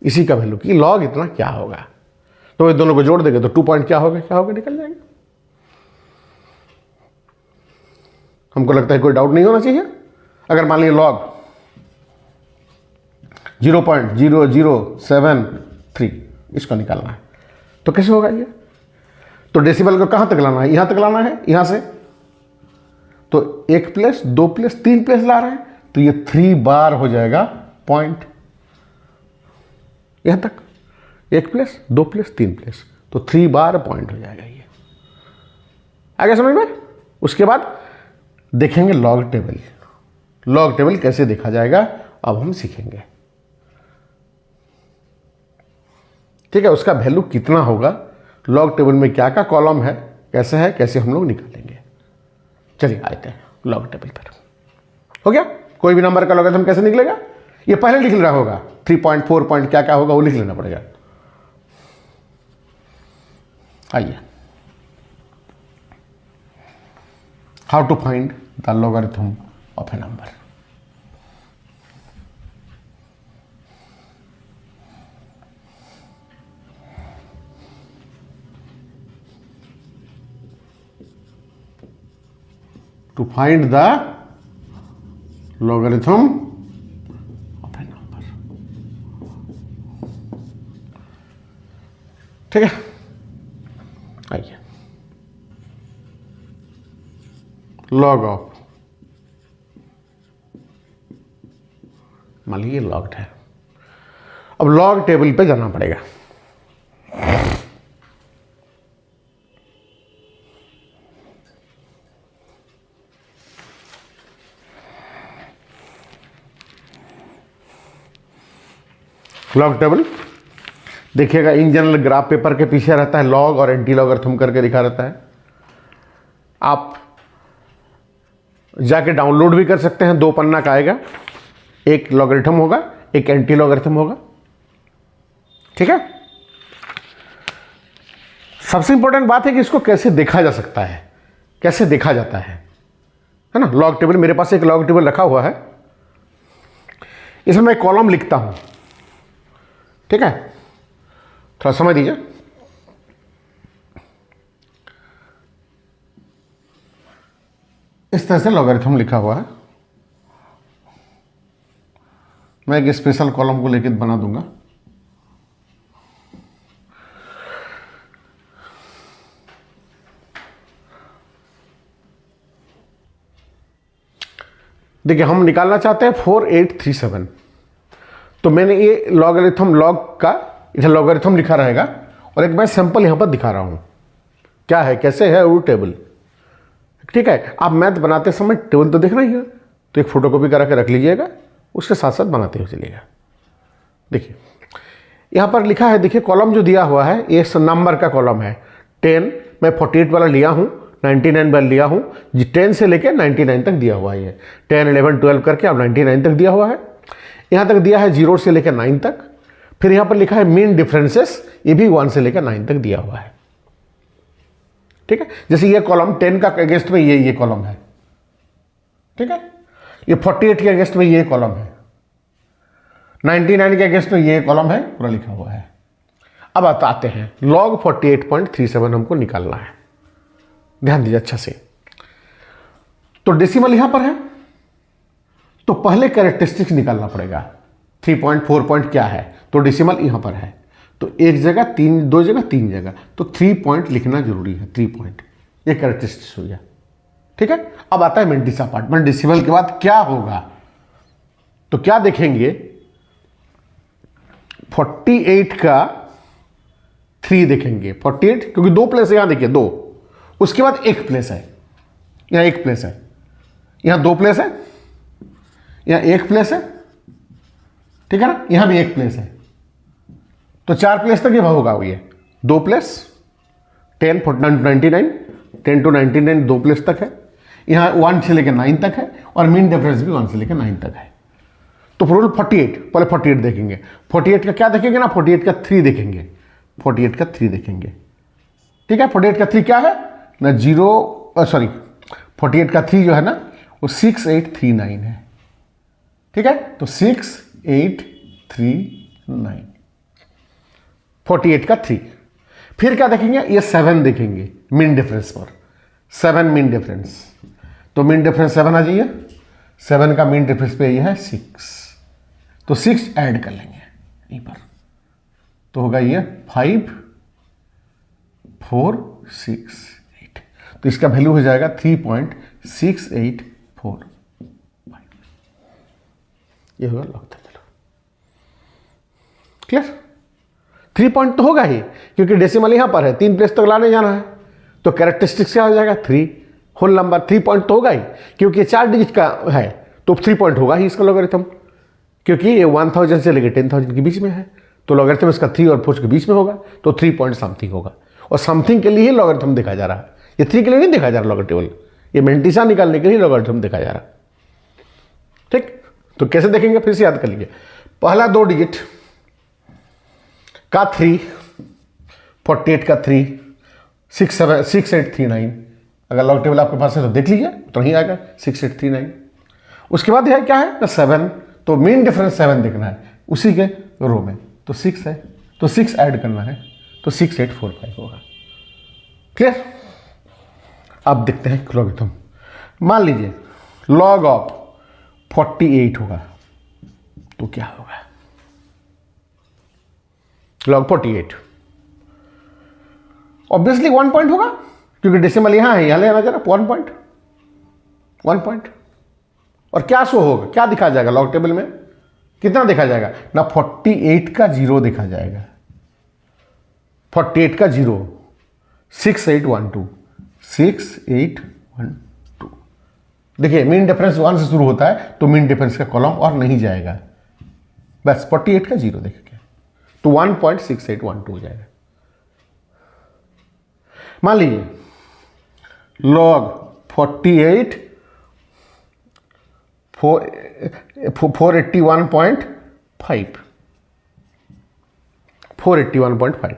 S1: इसी का वैल्यू कि लॉग इतना क्या होगा। तो ये दोनों को जोड़ देंगे तो 2 पॉइंट क्या होगा निकल जाएगा। हमको लगता है कोई डाउट नहीं होना चाहिए। अगर मान लीजिए लॉग 0.0073 इसको निकालना है तो कैसे होगा ये, तो डेसिमल को कहां तक लाना है, यहां तक लाना है, यहां से तो 1 प्लेस 2 प्लेस 3 प्लेस ला रहे हैं, तो ये 3 बार हो जाएगा पॉइंट, यहां तक 1 प्लेस 2 प्लेस 3 प्लेस, तो 3 बार पॉइंट हो जाएगा ये, आगे समझ में। उसके बाद देखेंगे लॉग टेबल, लॉग टेबल कैसे देखा जाएगा अब हम सीखेंगे, ठीक है। उसका वैल्यू कितना होगा, लॉग टेबल में क्या क्या कॉलम है, कैसे हम लोग निकालेंगे। चलिए आते हैं लॉग टेबल पर। हो गया, कोई भी नंबर का लॉगरिथम कैसे निकलेगा, ये पहले लिख रहा होगा, 3.4 पॉइंट क्या क्या होगा वो लिख लेना पड़ेगा। आइए, how to find the logarithm of a number. To find the logarithm of a number. ठीक है, आइए लॉग ऑफ, मान लीजिए लॉग्ड है। अब लॉग टेबल पे जाना पड़ेगा। लॉग टेबल देखिएगा, इन जनरल ग्राफ पेपर के पीछे रहता है लॉग और एंटी लॉगरिथम करके लिखा रहता है। आप जाके डाउनलोड भी कर सकते हैं, 2 पन्ना का आएगा, एक लॉगरिथम होगा, एक एंटी लॉगरिथम होगा। ठीक है, सबसे इंपॉर्टेंट बात है कि इसको कैसे देखा जा सकता है, कैसे देखा जाता है ना। लॉग टेबल, मेरे पास एक लॉग टेबल रखा हुआ है, इसमें मैं कॉलम लिखता हूं। ठीक है, थोड़ा समझ दीजिए। इस तरह से लॉगरिथम लिखा हुआ है, मैं एक स्पेशल कॉलम को लेकर बना दूंगा। देखिए, हम निकालना चाहते हैं 4837, तो मैंने ये लॉगरिथम, लॉग का इधर लॉगरिथम लिखा रहेगा और एक मैं सैंपल यहां पर दिखा रहा हूं क्या है, कैसे है वो टेबल। ठीक है, आप मैथ बनाते समय टेबल तो देखना ही है, तो एक फोटोकॉपी करा के रख लीजिएगा, उसके साथ साथ बनाते हुए चलिएगा। देखिए यहां पर लिखा है, देखिए कॉलम जो दिया हुआ है ये नंबर का कॉलम है। 10 मैं 48 वाला लिया हूं, 99 वाला लिया हूं, 10 से लेकर 99 तक दिया हुआ है। ये 10, 11, 12 करके अब 99 तक दिया हुआ है। यहां तक दिया है 0 से लेकर 9 तक। फिर यहां पर लिखा है मीन डिफरेंसेस, ये भी 1 से लेकर 9 तक दिया हुआ है। ठीक है, जैसे ये कॉलम 10 का अगेंस्ट में ये कॉलम है। ठीक है, ये 48 के अगेंस्ट में ये कॉलम है, 99 के अगेंस्ट में ये कॉलम है, पूरा लिखा हुआ है। अब आते हैं लॉग 48.37 हमको निकालना है, ध्यान दीजिए अच्छा से। तो डेसिमल यहां पर है, तो पहले कैरेक्टरिस्टिक्स निकालना पड़ेगा। 3.4 पॉइंट क्या है, तो डेसिमल यहां पर है, तो एक जगह 3, 2 जगह 3 जगह, तो 3 पॉइंट लिखना जरूरी है। 3 पॉइंट ये कैरेक्टरिस्टिक्स हो गया। ठीक है, अब आता है मेंटिसा पार्ट। डेसिमल के बाद क्या होगा, तो क्या देखेंगे, 48 का 3 देखेंगे। 48 क्योंकि 2 प्लेस है, यहां देखिए 2, उसके बाद 1 प्लेस है, यहां 1 प्लेस है, यहां 2 प्लेस है, यहां 1 प्लेस है। ठीक है ना, यहां भी 1 प्लेस है, तो 4 प्लेस तक ये होगा। ये 2 प्लेस 10 99, 10 to 99 2 प्लेस तक है। यहां 1 से लेकर 9 तक है, और मीन डिफरेंस भी 1 से लेकर 9 तक है। तो टोटल 48, पहले 48 देखेंगे। 48 का क्या देखेंगे ना, 48 का 3 देखेंगे। 48 का 3 देखेंगे। ठीक है, 48 का 3 क्या है ना, 48 का 3 जो है ना वो 6839 है। ठीक है, तो 6839, 48 का 3। फिर क्या देखेंगे, ये 7 देखेंगे मीन डिफरेंस पर, 7 मीन डिफरेंस, तो मीन डिफरेंस 7 आ जाइए। 7 का मीन डिफरेंस पे ये है 6, तो 6 ऐड कर लेंगे यहीं पर, तो होगा ये 5 4 6 8, तो इसका वैल्यू हो जाएगा 3.684। ये होगा लॉग टेबल। क्लियर, 3 पॉइंट तो होगा ही, क्योंकि डेसिमल यहां पर है, 3 प्लेस तक लाने जाना है, तो कैरेक्टरिस्टिक्स क्या हो जाएगा, 3 होल नंबर। 3 पॉइंट तो होगा ही, क्योंकि ये 4 डिजिट का है, तो 3 पॉइंट होगा ही इसका लॉगरिथम, क्योंकि ये 1000 से लेकर 10,000 के बीच में है, तो लॉगरिथम इसका 3 और 4 के बीच में होगा, तो 3 पॉइंट समथिंग होगा। और समथिंग के लिए ही लॉगरिथम देखा जा रहा है, ये 3 के लिए नहीं देखा जा रहा लॉगरिथम, ये मेंटिसा निकालने के लिए लॉगरिथम देखा जा रहा है। ठीक, तो कैसे देखेंगे, फिर से याद कर लीजिए। पहला 2 डिजिट का 3, 48 का 3, 6839, अगर लॉग टेबल आपके पास है तो देख लीजिए, तो नहीं आएगा 6839। उसके बाद यह क्या है ना 7, तो मीन डिफरेंस 7 देखना है उसी के रो में, तो 6 है, तो 6 ऐड करना है, तो 6845 होगा। क्लियर, अब देखते हैं लॉगरिथम। मान लीजिए लॉग ऑफ 48 होगा तो क्या होगा? लॉग 48 ऑब्वियसली 1 पॉइंट होगा, क्योंकि डेसिमल यहां है, यहां ले आना जरा 1 पॉइंट, 1 पॉइंट। और क्या शो होगा, क्या दिखा जाएगा लॉग टेबल में? कितना देखा जाएगा ना? 48 का जीरो देखा जाएगा, 48 का जीरो, 6812, 6812। देखिए मीन डिफरेंस 1 से शुरू होता है तो मीन डिफरेंस का कॉलम और नहीं जाएगा, बस 48 का जीरो देखेंगे तो 1.6812 हो जाएगा। मान लीजिए लॉग 48 481.5, 481.5,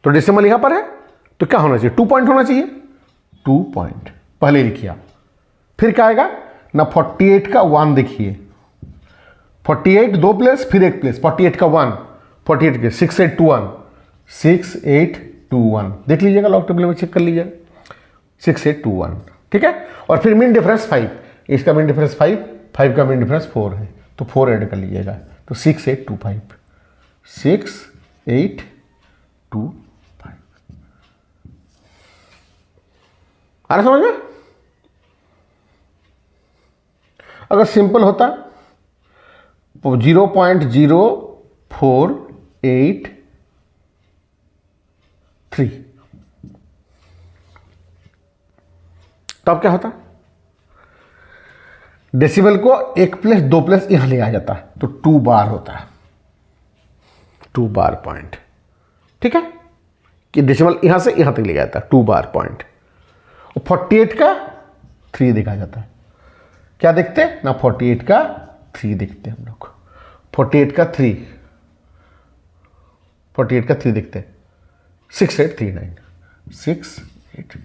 S1: तो डेसिमल यहां पर है तो क्या होना चाहिए? 2 पॉइंट होना चाहिए, 2 पॉइंट पहले लिखिए आप। फिर क्या आएगा ना? 48 का 1 देखिए, 48 2 प्लेस फिर 1 प्लेस, 48 का 1, 48 के 6821, 6821 देख लीजिएगा, लॉग टेबल में चेक कर लीजिएगा, 6821, ठीक है। और फिर मीन डिफरेंस 5, इसका मीन डिफरेंस 5, 5 का मीन डिफरेंस 4 है तो 4 ऐड कर लीजिएगा तो 6825, 6825। आ रहा समझ में? अगर सिंपल होता 0.0483 तब क्या होता? डेसिमल को 1 प्लस 2 प्लस यहां ले आ जाता तो 2 बार होता, 2 बार पॉइंट, ठीक है, कि डेसिमल यहां से यहां तक ले जाता 2 बार पॉइंट। और 48 का 3 देखा जाता है, क्या देखते ना? 48 का 3 देखते हम लोग, 48 का 3, 48 का 3 देखते 6839, 6839,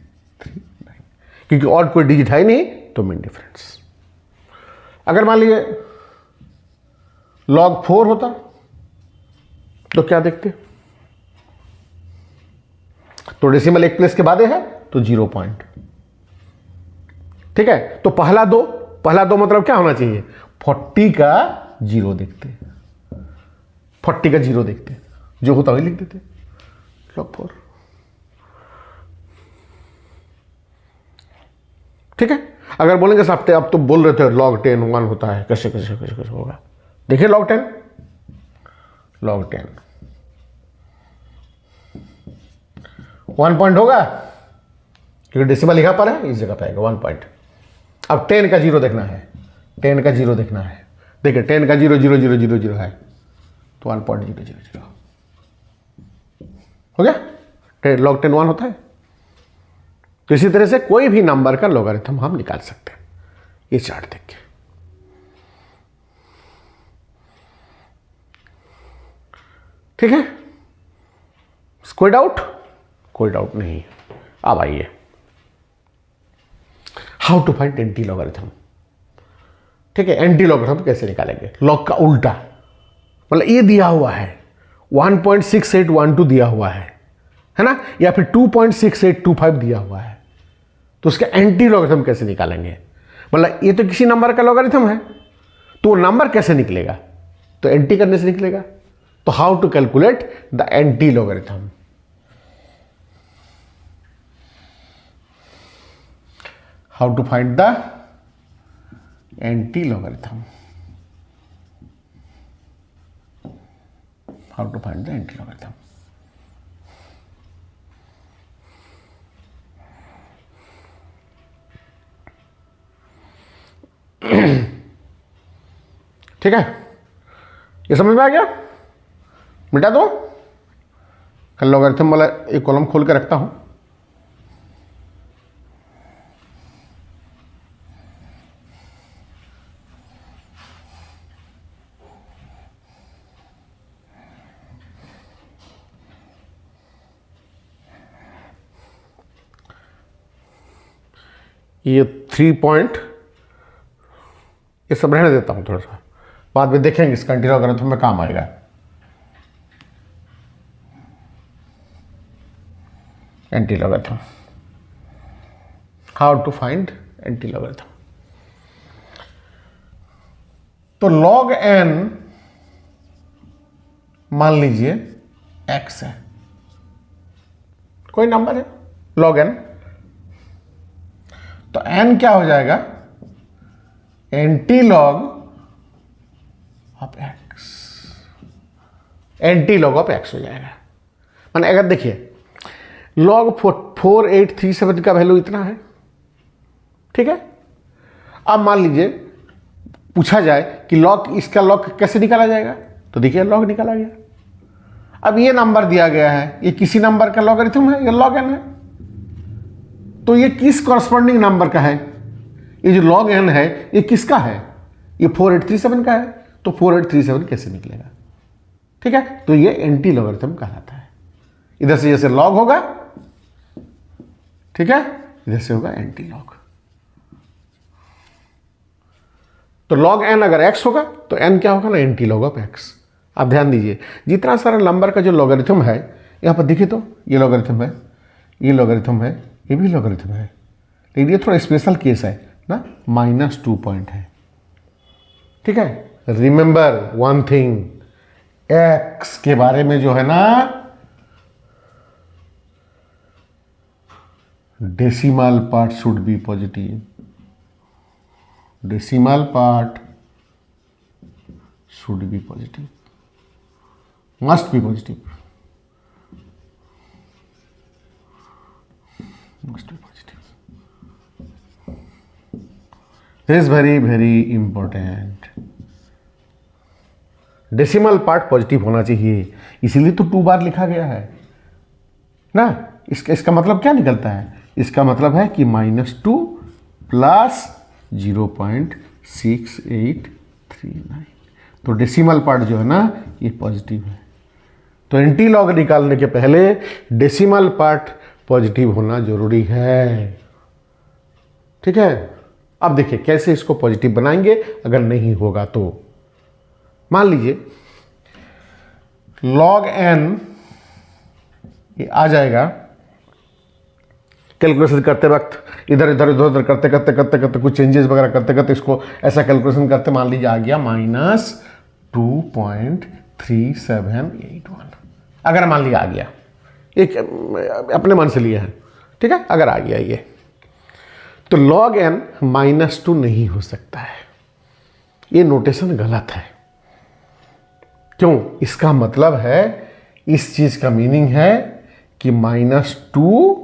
S1: क्योंकि और कोई डिजिट है नहीं तो मीन डिफरेंस। अगर मान लीजिए लॉग 4 होता तो क्या देखते? तो डेसिमल 1 प्लेस के बाद है तो 0 पॉइंट, ठीक है। तो पहला दो मतलब क्या होना चाहिए? 40 का 0 देखते, 40 का 0 देखते, जो होता वही लिख देते लॉग 4, ठीक है। अगर बोलेंगे साहब अब तो बोल रहे थे लॉग 10 1 होता है, कैसे कैसे कैसे कैसे होगा? देखिए लॉग 10, लॉग 10 1 पॉइंट होगा, क्योंकि डेसिमल यहां पर है, इस जगह पे आएगा 1 पॉइंट। अब 10 का 0 देखना है, 10 का 0 देखना है, देखिए 10 का 0 0 0 0 0 है तो 1.000 हो गया। लॉग 10 1 होता है। तो इसी तरह से कोई भी नंबर का लॉगरिथम हम निकाल सकते हैं ये चार्ट देख के, ठीक है। कोई डाउट? कोई डाउट नहीं। अब आइए how to find anti logarithm, ठीक है। एंटी लॉगरिथम कैसे निकालेंगे? लॉग का उल्टा, मतलब ये दिया हुआ है 1.6812 दिया हुआ है ना, या फिर 2.6825 दिया हुआ है, तो उसका एंटी लॉगरिथम कैसे निकालेंगे? मतलब ये तो किसी नंबर का लॉगरिथम है तो वो नंबर कैसे निकलेगा? तो एंटी करने से निकलेगा। तो how to calculate the anti logarithm? How to find the anti logarithm? How to find the anti logarithm? ठीक है, ये समझ में आ गया? मिटा दो, कल लॉगरिथम वाला एक कॉलम खोल के रखता हूं। ये 3 पॉइंट ये सब रहने देता हूं, थोड़ा सा बाद में देखेंगे इसका एंटी लॉगरिथम में काम आएगा। Anti logarithm how to find anti logarithm. तो log n मान लीजिए x है, कोई नंबर है log n, तो n क्या हो जाएगा, anti log of x, anti log of x हो जाएगा। माने अगर देखिए log 4837 का वैल्यू इतना है, ठीक है। अब मान लीजिए पूछा जाए कि लॉग, इसका लॉग कैसे निकाला जाएगा, तो देखिए लॉग निकाला गया। अब ये नंबर दिया गया है, ये किसी नंबर का लॉगरिथम है, ये log n है, तो ये किस कॉरस्पॉन्डिंग नंबर का है, ये जो log n है ये किसका है, ये 4837 का है, तो 4837 कैसे निकलेगा, ठीक है। तो ये एंटी लॉगरिथम कहलाता है। इधर से जैसे log होगा, ठीक है, इधर से होगा एंटी लॉग। तो log n अगर x होगा तो n क्या होगा ना, एंटी लॉग ऑफ x। आप ध्यान दीजिए, जितना सारा नंबर का जो लॉगरिथम है, यहां पर देखिए तो ये लॉगरिथम है, ये लॉगरिथम है, ये भी लॉगरिथम है, लेकिन ये थोड़ा स्पेशल केस है ना, -2 पॉइंट है, ठीक है। रिमेंबर वन थिंग, x के बारे में जो है ना, decimal part should be positive, decimal part should be positive, must be positive, must be positive. This is very very important. Decimal part positive होना चाहिए, इसीलिए तो 2 बार लिखा गया है ना। इसका मतलब क्या निकलता है, इसका मतलब है कि -2 प्लस 0.6839, तो डेसिमल पार्ट जो है ना ये पॉजिटिव है। तो एंटी लॉग निकालने के पहले डेसिमल पार्ट पॉजिटिव होना जरूरी है, ठीक है। अब देखिए कैसे इसको पॉजिटिव बनाएंगे, अगर नहीं होगा तो मान लीजिए log n ये आ जाएगा, कैलकुलेशन करते वक्त इधर इधर इधर उधर करते करते करते करते कुछ चेंजेस वगैरह करते करते इसको ऐसा कैलकुलेशन करते, मान लीजिए आ गया -2.3781, अगर मान लिया आ गया, एक अपने मन से लिया है, ठीक है, अगर आ गया ये, तो log n -2 नहीं हो सकता है, ये नोटेशन गलत है। क्यों, इसका मतलब है, इस चीज का मीनिंग है कि -2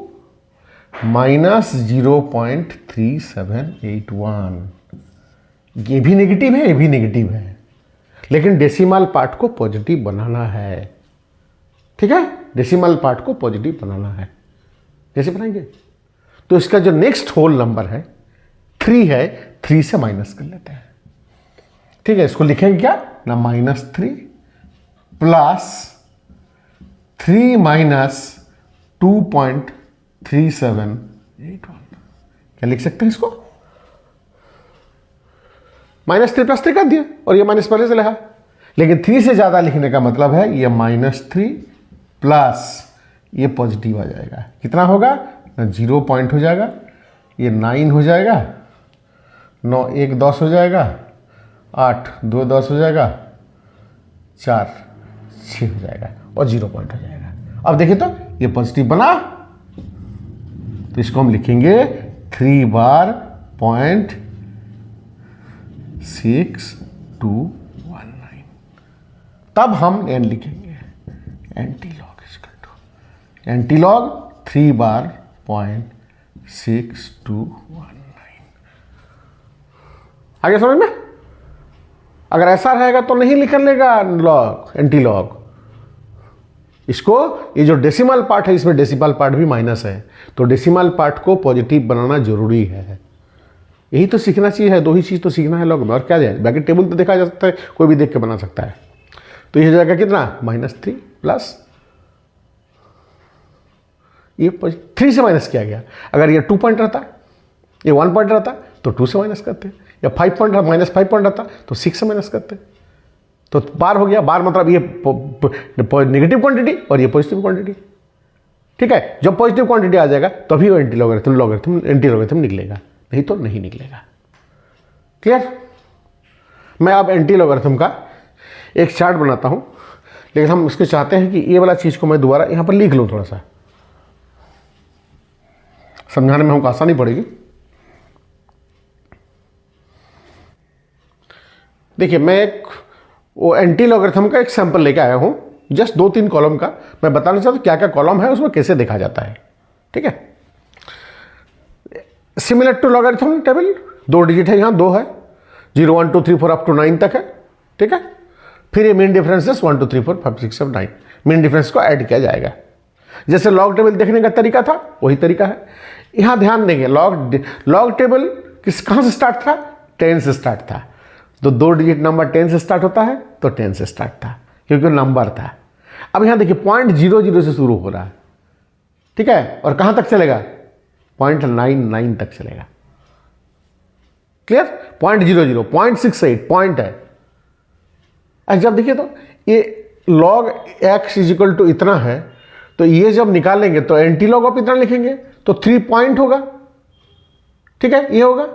S1: -0.3781, ये भी नेगेटिव है, ये भी नेगेटिव है, लेकिन डेसिमल पार्ट को पॉजिटिव बनाना है, ठीक है। डेसिमल पार्ट को पॉजिटिव बनाना है, कैसे बनाएंगे, तो इसका जो नेक्स्ट होल नंबर है 3 है, 3 से माइनस कर लेते हैं, ठीक है। इसको लिखेंगे क्या ना, -3 प्लस 3 - 2.3781, क्या लिख सकते हैं इसको, -3 + 3 कर दिया, और ये माइनस पहले से लिखा, लेकिन 3 से ज्यादा लिखने का मतलब है ये -3 प्लस ये पॉजिटिव आ जाएगा, कितना होगा ना, 0 पॉइंट हो जाएगा, ये 9 हो जाएगा, 9 1 10 हो जाएगा, 8 2 10 हो जाएगा, 4 6 हो जाएगा, और 0 पॉइंट हो जाएगा। अब देखिए तो ये पॉजिटिव बना, तो इसको हम लिखेंगे 3 बार 0.6219, तब हम n लिखेंगे, एंटी लॉग इसका टू, एंटी लॉग 3 बार 0.6219। आगे समझ में, अगर ऐसा रहेगा तो नहीं लिखने लॉग, एंटी लॉग, इसको, ये जो डेसिमल पार्ट है इसमें डेसिमल पार्ट भी माइनस है, तो डेसिमल पार्ट को पॉजिटिव बनाना जरूरी है, यही तो सीखना चाहिए है, 2 ही चीज़ तो सीखना है लॉग में, और क्या जाए, बाकी टेबल तो देखा जा सकता है, कोई भी देख के बना सकता है। तो ये जाएगा कितना, -3 प्लस, ये 3 से माइनस किया गया, अगर ये 2 पॉइंट रहता, ये 1 पॉइंट रहता तो 2 से माइनस करते, या 5 पॉइंट -5 पॉइंट रहता तो 6 से माइनस करते, तो बार हो गया, बार मतलब ये नेगेटिव क्वांटिटी और ये पॉजिटिव क्वांटिटी, ठीक है, जब पॉजिटिव क्वांटिटी आ जाएगा तभी वो एंटी लॉगरिथम निकलेगा, नहीं तो नहीं निकलेगा। क्लियर? मैं अब एंटी लॉगरिथम का एक चार्ट बनाता हूं, लेकिन हम इसको चाहते हैं कि ये वाला चीज को मैं दोबारा यहां पर लिख लूं, थोड़ा सा समझाने में हमको आसानी पड़ेगी। देखिए, मैं एक वो एंटी लॉगरिथम का एक सैंपल लेके आया हूं, जस्ट 2-3 कॉलम का। मैं बताना चाहता हूं क्या क्या कॉलम है, उसमें कैसे देखा जाता है। ठीक है, similar to logarithm table, 2 digit है, यहां 2 है, 0 1 2 3 4 अप टू 9 तक है। ठीक है, फिर ये मीन डिफरेंसेस 1 2 3 4 5 6 7 9, मीन डिफरेंस को ऐड किया जाएगा। जैसे लॉग टेबल देखने का तरीका था वही तरीका है। यहां ध्यान देंगे, लॉग टेबल कहां से स्टार्ट था? 10 से स्टार्ट था। तो 2 डिजिट नंबर 10 से स्टार्ट होता है, तो 10 से स्टार्ट था, क्योंकि नंबर था। अब यहां देखिए 0.00 से शुरू हो रहा है। ठीक है, और कहां तक चलेगा? 0.99 तक चलेगा। क्लियर? 0.00, 0.68 पॉइंट है। जब देखिए तो ये log x इजिकल टू इतना है, तो ये जब निकालेंगे तो एंटी लॉग ऑफ इतना लिखेंगे, तो 3 पॉइंट होगा। ठीक है, ये होगा।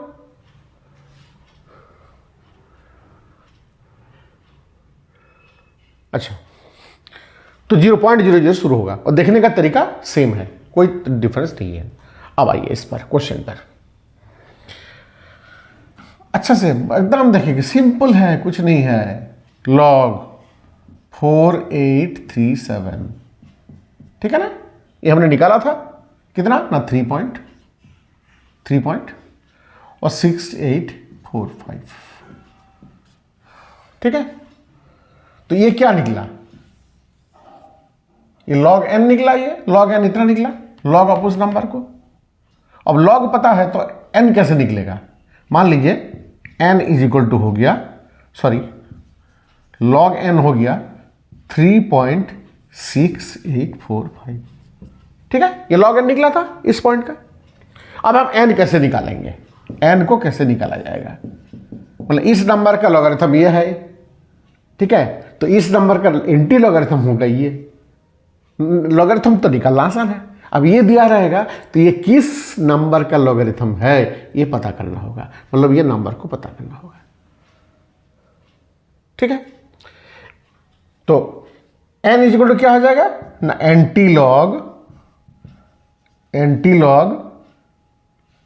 S1: अच्छा, तो 0.00 शुरू होगा और देखने का तरीका सेम है, कोई डिफरेंस नहीं है। अब आइए इस पर क्वेश्चन पर अच्छा से एकदम देखेंगे, सिंपल है, कुछ नहीं है। log 4837, ठीक है ना, ये हमने निकाला था कितना ना, 3 पॉइंट और 6845। ठीक है, तो ये क्या निकला? ये log n निकला, ये log n इतना निकला, log ऑफ उस नंबर को। अब log पता है तो n कैसे निकलेगा? मान लीजिए n इज इक्वल टू हो गया, सॉरी log n हो गया 3.6845। ठीक है, ये log n निकला था इस पॉइंट का। अब हम n कैसे निकालेंगे? n को कैसे निकाला जाएगा? मतलब इस नंबर का लॉगरिथम ये है, ठीक है, तो इस नंबर का एंटी लॉगरिथम होगा ये। लॉगरिथम तो निकालना आसान है। अब ये दिया रहेगा तो ये किस नंबर का लॉगरिथम है ये पता करना होगा, मतलब ये नंबर को पता करना होगा। ठीक है, तो n इक्वल टू क्या हो जाएगा ना, एंटी लॉग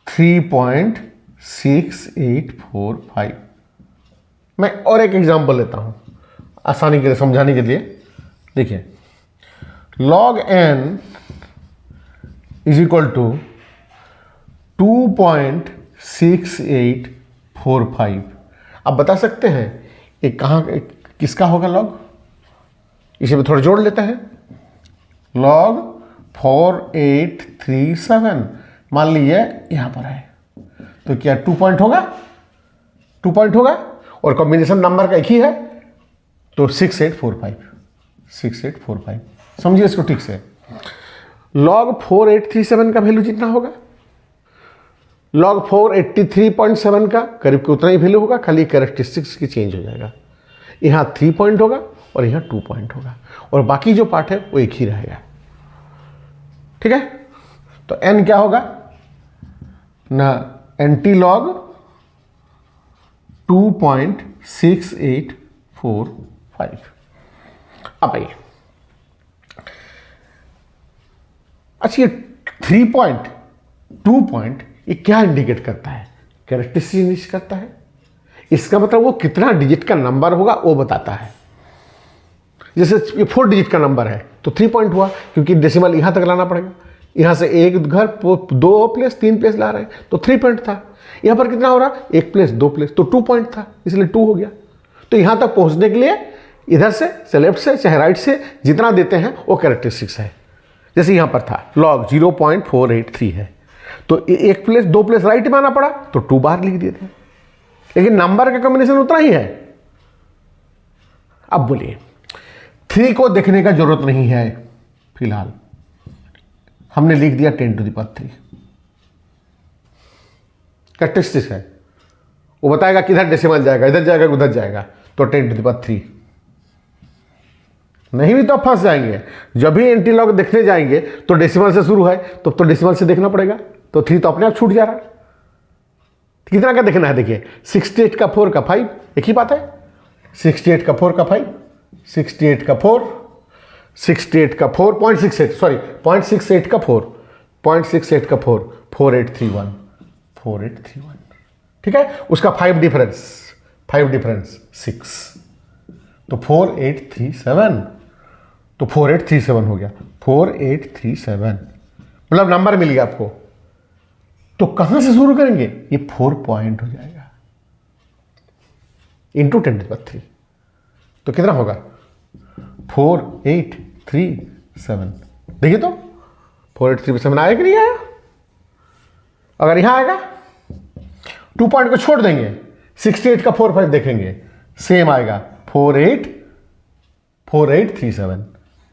S1: 3.6845। मैं और एक एग्जांपल लेता हूं आसानी के लिए, समझाने के लिए। देखिए, log n is equal to 2.6845। आप बता सकते हैं ये कहाँ किसका होगा log? इसे भी थोड़ा जोड़ लेते हैं। log 4837 मान लीजिए यहां पर है, तो क्या 2 पॉइंट होगा? 2 पॉइंट होगा, और कॉम्बिनेशन नंबर का एक ही है, तो 6845। समझिए इसको ठीक से। log 4837 का वैल्यू जितना होगा, log 483.7 का करीब के उतना ही वैल्यू होगा, खाली कैरेक्टरिस्टिक्स की चेंज हो जाएगा। यहां 3 पॉइंट होगा और यहां 2 पॉइंट होगा, और बाकी जो पार्ट है वो एक ही रहेगा। ठीक है, तो n क्या होगा ना, एंटी लॉग 2.6845। अब आइए, अच्छा ये 3 पॉइंट 2 पॉइंट ये क्या इंडिकेट करता है? कैरेक्टरिस्टिक इंडिकेट करता है। इसका मतलब वो कितना डिजिट का नंबर होगा वो बताता है। जैसे ये 4 डिजिट का नंबर है तो 3 पॉइंट हुआ, क्योंकि डेसिमल यहां तक लाना पड़ेगा। यहां से एक घर 2 प्लेस 3 प्लेस ला रहे हैं तो 3 पॉइंट था। यहां पर कितना हो रहा, 1 प्लेस 2 प्लेस, तो 2 पॉइंट था, इसलिए 2 हो गया। तो यहां तक पहुंचने के लिए इधर से चाहे लेफ्ट से चाहे राइट से जितना देते हैं वो कैरेक्टरिस्टिक्स है। जैसे यहां पर था log 0.483 है, तो 1 प्लेस 2 प्लेस राइट में आना पड़ा तो 2 बार लिख दिए थे, लेकिन नंबर का कॉम्बिनेशन उतना ही है। अब बोलिए 3 को देखने का जरूरत नहीं है, फिलहाल हमने लिख दिया 10 टू द पावर 3। कैरेक्टरिस्टिक्स है, वो बताएगा किधर डेसिमल जाएगा, इधर जाएगा उधर जाएगा, तो 10 टू द पावर 3। नहीं भी तो आप फंस जाएंगे। जब भी एंटी लॉग देखने जाएंगे तो डेसिमल से शुरू है, तो डेसिमल से देखना पड़ेगा, तो 3 तो अपने आप छूट जा रहा है। कितना का देखना है, देखिए 68 का 4 का 5, एक ही बात है। 68 का 4 का 5, 68 का 4, 68 का 4, 0.68, सॉरी 0.68 का 4, 0.68 का 4, 4831, 4831, ठीक है। उसका 5 डिफरेंस 6, तो 4837, तो 4837 हो गया, 4837 मतलब नंबर मिल गया आपको। तो कहां से शुरू करेंगे, ये 4 पॉइंट हो जाएगा इंटू 10⁻3, तो कितना होगा 4837। देखिए तो 4837 आया कि नहीं आया। अगर यहां आएगा 2 पॉइंट को छोड़ देंगे, 68 का 4 5 देखेंगे, सेम आएगा 4837।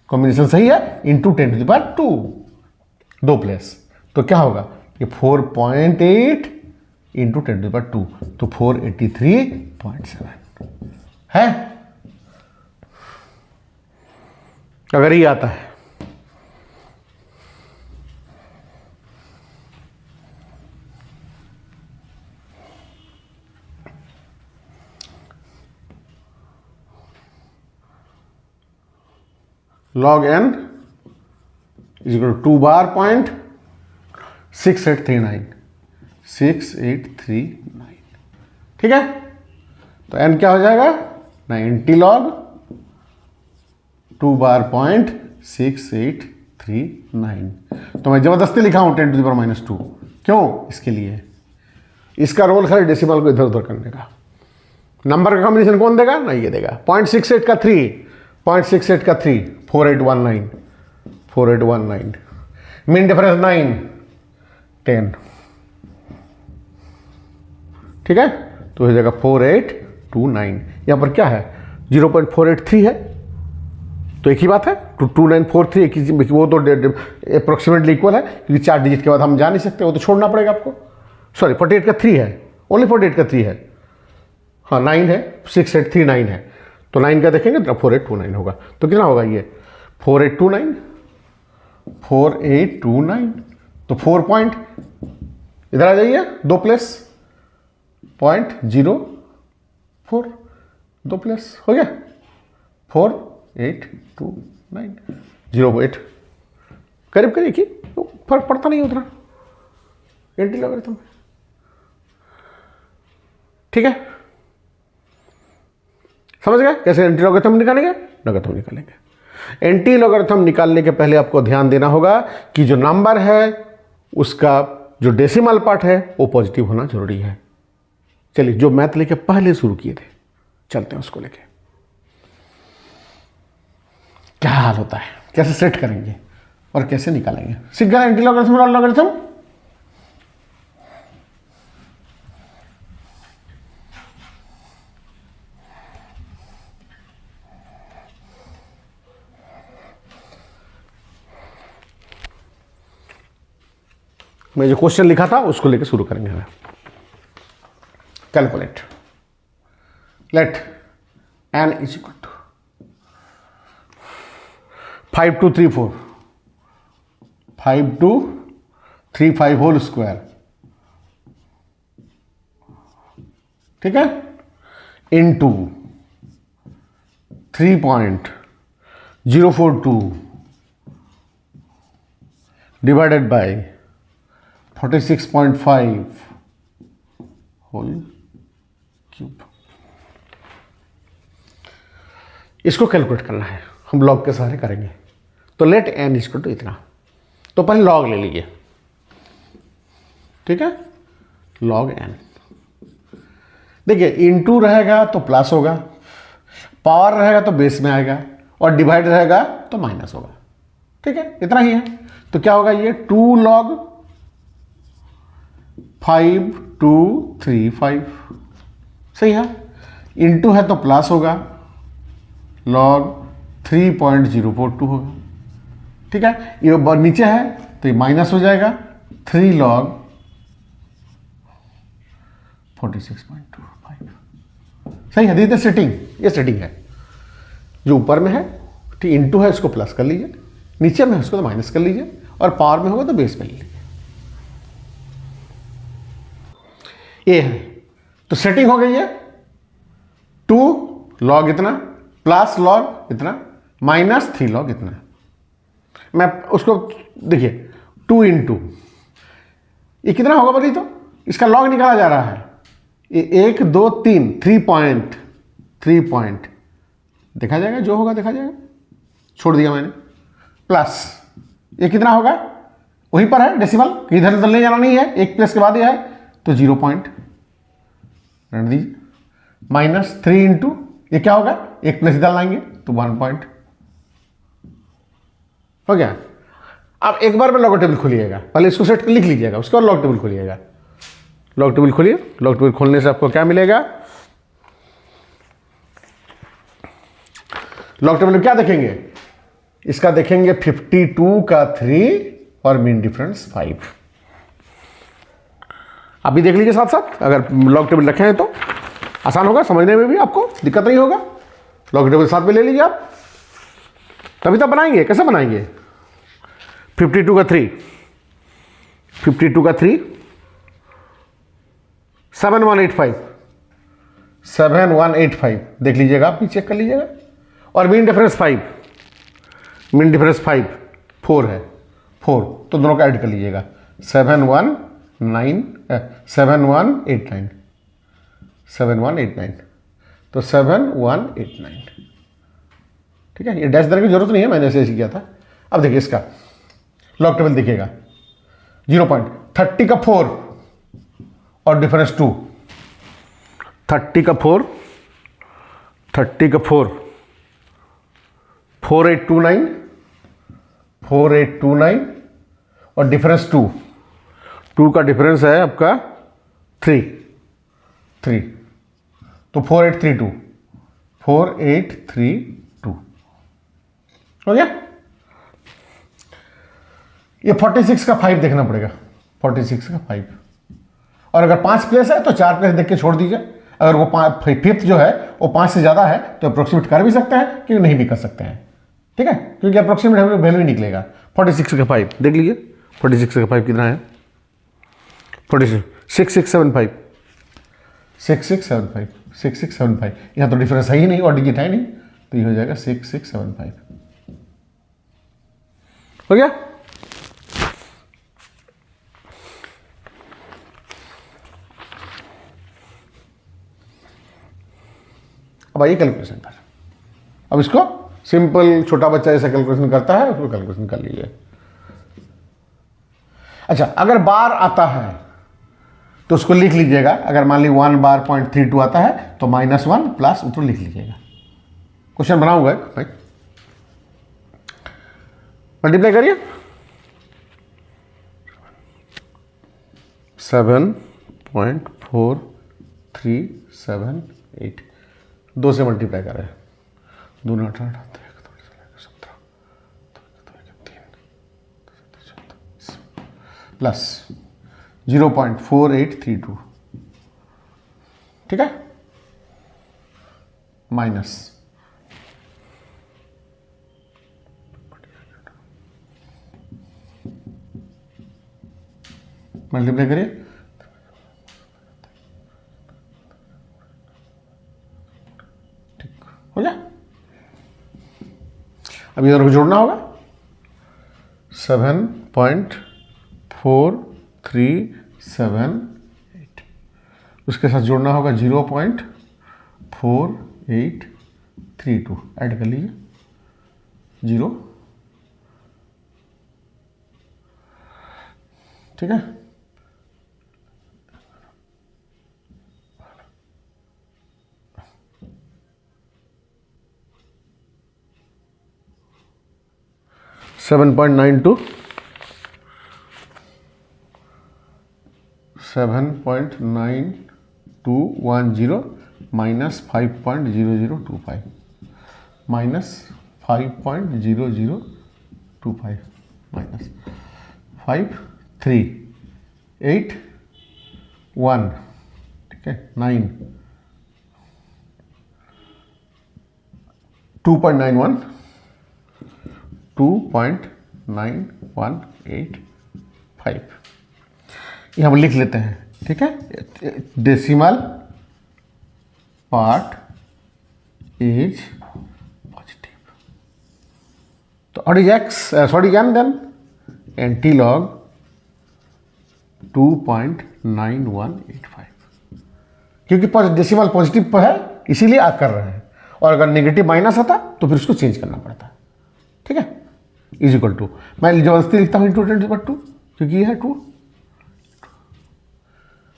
S1: कॉम्बिनेशन सही है, इंटू 10⁻2, 2 प्लेस, तो क्या होगा ये 4.8 इंटू 10⁻2, तो 483.7 है। अगर ये आता है log n is equal to 2 bar point 6839, 6839, ठीक है। तो n क्या हो जाएगा 90 log 2 बार पॉइंट 6839। तो मैं जबरदस्ती लिखा हूं 10⁻², क्यों, इसके लिए। इसका रोल खाली डेसिमल को इधर उधर करने का। नंबर का कॉम्बिनेशन कौन देगा, ना ये देगा। 0.68 का 3, 0.68 का 3, 4819, 4819, मीन डिफरेंस 9, 10, ठीक है। तो हो जाएगा 4829। यहां पर क्या है 0.483 है, तो एक ही बात है, 2943 एक ही, वो तो अप्रोक्सीमेटली इक्वल है, क्योंकि 4 डिजिट के बाद हम जा नहीं सकते, वो तो छोड़ना पड़ेगा आपको। सॉरी 48 का 3 है, ओनली 48 का 3 है, हाँ 9 है, 6839 है, तो 9 का देखेंगे तो 4829 होगा। तो कितना होगा ये 4829, 4829, तो 4 पॉइंट इधर आ जाइए, 2 प्लस 0.04, 2 प्लस हो गया 4829, 0.8 करीब करीब की, तो फर्क पड़ता नहीं उतना एंटी लॉगरिथम, ठीक है। समझ गए कैसे एंटी लॉगरिथम निकालेंगे, लॉगरिथम निकालेंगे। एंटी लॉगरिथम निकालने के पहले आपको ध्यान देना होगा कि जो नंबर है उसका जो डेसिमल पार्ट है वो पॉजिटिव होना जरूरी है। चलिए जो मैथ लेके पहले शुरू किए थे चलते हैं उसको लेके, क्या हाल होता है, कैसे सेट करेंगे और कैसे निकालेंगे। सीख गए एंटी लॉगरिथम और लॉगरिथम। मैं जो क्वेश्चन लिखा था उसको लेके शुरू करेंगे हमें। Calculate, let n is equal to 5234, 5235 whole square, ठीक है, into 3.042 divided by 46.5 whole cube. इसको कैलकुलेट करना है, हम लॉग के सहारे करेंगे। तो लेट n इक्वल टू इतना, तो पहले लॉग ले लीजिए, ठीक है, लॉग n। देखिए इनटू रहेगा तो प्लस होगा, पावर रहेगा तो बेस में आएगा, और डिवाइड रहेगा तो माइनस होगा, ठीक है, इतना ही है। तो क्या होगा ये 2 log 5235, सही है। इनटू है तो प्लस होगा, log 3.042 होगा, ठीक है। ये नीचे है तो ये माइनस हो जाएगा, 3 log 46.25, सही है। देखिए सेटिंग, ये सेटिंग है जो ऊपर में है, ठीक, इंटू है इसको प्लस कर लीजिए, नीचे में है उसको तो माइनस कर लीजिए, और पावर में होगा तो बेस में लीजिए। ये है, तो सेटिंग हो गई है 2 लॉग इतना प्लस लॉग इतना माइनस 3 लॉग इतना। मैं उसको देखिए 2 इंटू ये कितना होगा बोलिए तो, इसका लॉग निकाला जा रहा है, ये 1 2 3 3 पॉइंट देखा जाएगा, जो होगा देखा जाएगा, छोड़ दिया मैंने, प्लस ये कितना होगा वहीं पर है डेसिमल, इधर उधर ले जाना नहीं है, एक प्लस के बाद ये है तो 0 पॉइंट रख दीजिए, माइनस 3 इंटू ये क्या होगा, एक प्लस इधर लाएंगे तो 1 पॉइंट हो गया। अब एक बार में लॉग टेबल खोलिएगा, पहले इसको सेट लिख लीजिएगा, उसके बाद लॉग टेबल खोलिएगा। लॉग टेबल खोलिए, लॉग टेबल खोलने से आपको क्या मिलेगा, लॉग टेबल में क्या देखेंगे, इसका देखेंगे 52 का 3 और मीन डिफरेंस 5। अभी देख लीजिए साथ साथ, अगर लॉग टेबल रखे हैं तो आसान होगा समझने में भी, आपको दिक्कत नहीं होगा। लॉग टेबल साथ में ले लीजिए आप, तभी तो बनाएंगे। कैसे बनाएंगे, 52 का 3 7185 देख लीजिएगा, आप भी चेक कर लीजिएगा। और मीन डिफरेंस 5 4 है, 4 तो दोनों का ऐड कर लीजिएगा, 7189 तो 7189। ठीक है, ये डैश देने की जरूरत नहीं है, मैंने ऐसे किया था। अब देखिए इसका लॉग टेबल देखिएगा, 0 पॉइंट 30 का 4 और डिफरेंस 2, 30 का 4 4829 और डिफरेंस 2 का डिफरेंस है आपका 3 तो 4832 हो गया। ये 46 का 5 देखना पड़ेगा, 46 का 5, और अगर 5 प्लेस है तो 4 प्लेस देख के छोड़ दीजिए। अगर वो 5th जो है वो 5 से ज़्यादा है तो अप्रोक्सीमेट कर भी सकते हैं, क्योंकि नहीं भी कर सकते हैं। ठीक है, क्योंकि अप्रोक्सीमेट वैल्यू ही निकलेगा। 46 का 5 देख लीजिए, 46 का 5 कितना है, 6675 यहाँ तो डिफरेंस है ही नहीं और डिजिट है नहीं, तो ये हो जाएगा 6675 हो गया। अब आइए कैलकुलेशन पर। अब इसको सिंपल, छोटा बच्चा जैसा कैलकुलेशन करता है उसको कैलकुलेशन कर लीजिए। अच्छा, अगर बार आता है तो उसको लिख लीजिएगा। अगर मान ली 1 बार 0.32 आता है तो -1 प्लस ऊपर लिख लीजिएगा। क्वेश्चन बनाऊंगा भाई, मल्टीप्लाई करिए। 7.4378 2 से मल्टीप्लाई कर रहे हैं, 2 9 18 प्लस 0.4832, ठीक है, माइनस मल्टीप्लाई करिए, ठीक हो गया। अब इधर को जोड़ना होगा, 7.4378 उसके साथ जोड़ना होगा 0.4832, ऐड कर लीजिए 0, ठीक है। $7.92 माइनस 5.0025 माइनस 5.0025 माइनस 5381, ठीक है, 9 2.91 2.9185। ये हम लिख लेते हैं, ठीक है। डेसिमल पार्ट इज पॉजिटिव, तो what is x, sorry n then, anti log 2.9185, क्योंकि डेसिमल पॉजिटिव पर है इसीलिए आप कर रहे हैं, और अगर नेगेटिव माइनस आता तो फिर उसको चेंज करना पड़ता है, ठीक है। इज इक्वल टू, मैं जबरदस्ती लिखता हूँ इंटू 10⁻², क्योंकि ये है 2।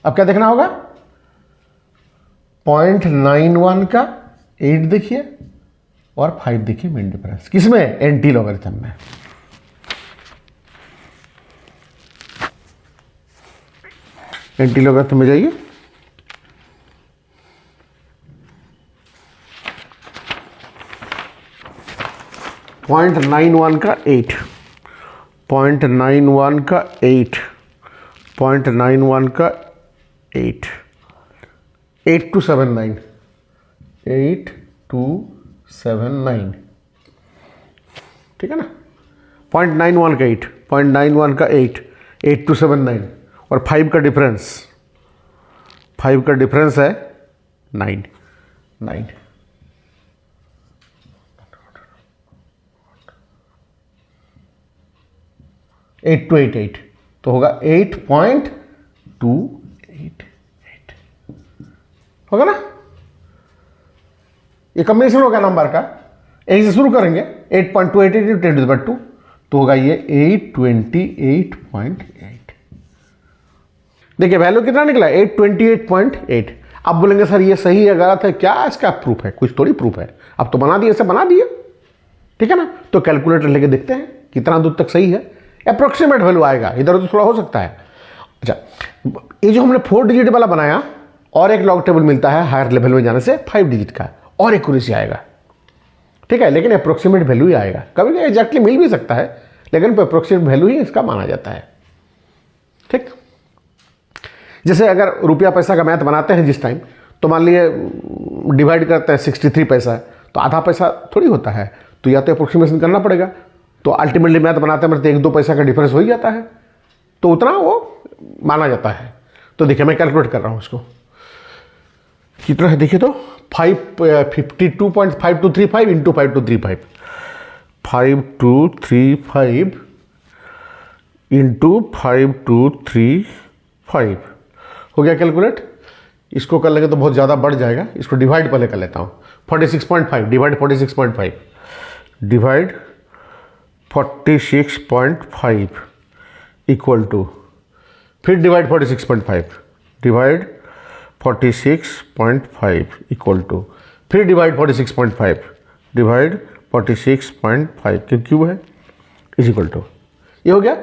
S1: अब क्या देखना होगा, 0.91 का 8 देखिए और 5 देखिए मेन डिफरेंस किसमें, एंटी लॉगरिथम में। एंटी लॉगरिथम में जाइए, पॉइंट 91 का 8, 0.91 का 8, 0.91 का 8, 8279, 8279, ठीक है ना। 0.91 का 8, 0.91 का 8, 8279, और 5 का डिफरेंस, 5 का डिफरेंस है 9, 9। 8288 तो होगा 8.288, होगा ना। ये कॉम्बिनेशन होगा नंबर का, यहीं से शुरू करेंगे, 8.288 10 to the power 2, तो होगा ये 828.8। देखिए वैल्यू कितना निकला, 828.8। अब बोलेंगे सर ये सही है गलत है, क्या इसका प्रूफ है, कुछ थोड़ी प्रूफ है, अब तो बना दिए, ऐसे बना दिए, ठीक है ना। तो कैलकुलेटर लेके देखते हैं कितना दूर तक सही है, अप्रोक्सीमेट वैल्यू आएगा, इधर उधर थोड़ा हो सकता है। अच्छा, ये जो हमने 4 डिजिट वाला बनाया, और एक लॉग टेबल मिलता है हायर लेवल में जाने से 5 डिजिट का, और एक्यूरेसी आएगा, ठीक है, लेकिन अप्रोक्सीमेट वैल्यू ही आएगा। कभी कभी एग्जैक्टली मिल भी सकता है, लेकिन अप्रोक्सीमेट वैल्यू ही इसका माना जाता है, ठीक। जैसे अगर रुपया पैसा का मैथ बनाते हैं जिस टाइम, तो मान लिए डिवाइड करते हैं 63 पैसा है, तो आधा पैसा थोड़ी होता है, तो या तो अप्रोक्सीमेशन करना पड़ेगा, तो अल्टीमेटली मैथ बनाते हैं 1-2 पैसा का डिफरेंस हो ही जाता है, तो उतना वो माना जाता है। तो देखिए मैं कैलकुलेट कर रहा हूँ इसको, कितना है देखिए, तो 52.5235 इंटू 5235, 5235 इंटू 5235 हो गया कैलकुलेट। इसको कर लेंगे तो बहुत ज़्यादा बढ़ जाएगा, इसको डिवाइड पहले कर लेता हूँ, 46.5 डिवाइड 46.5 डिवाइड 46.5 इक्वल टू, फिर डिवाइड 46.5 डिवाइड 46.5 इक्वल टू, फिर डिवाइड 46.5 डिवाइड 46.5, क्यों है, इज इक्वल टू, ये हो गया।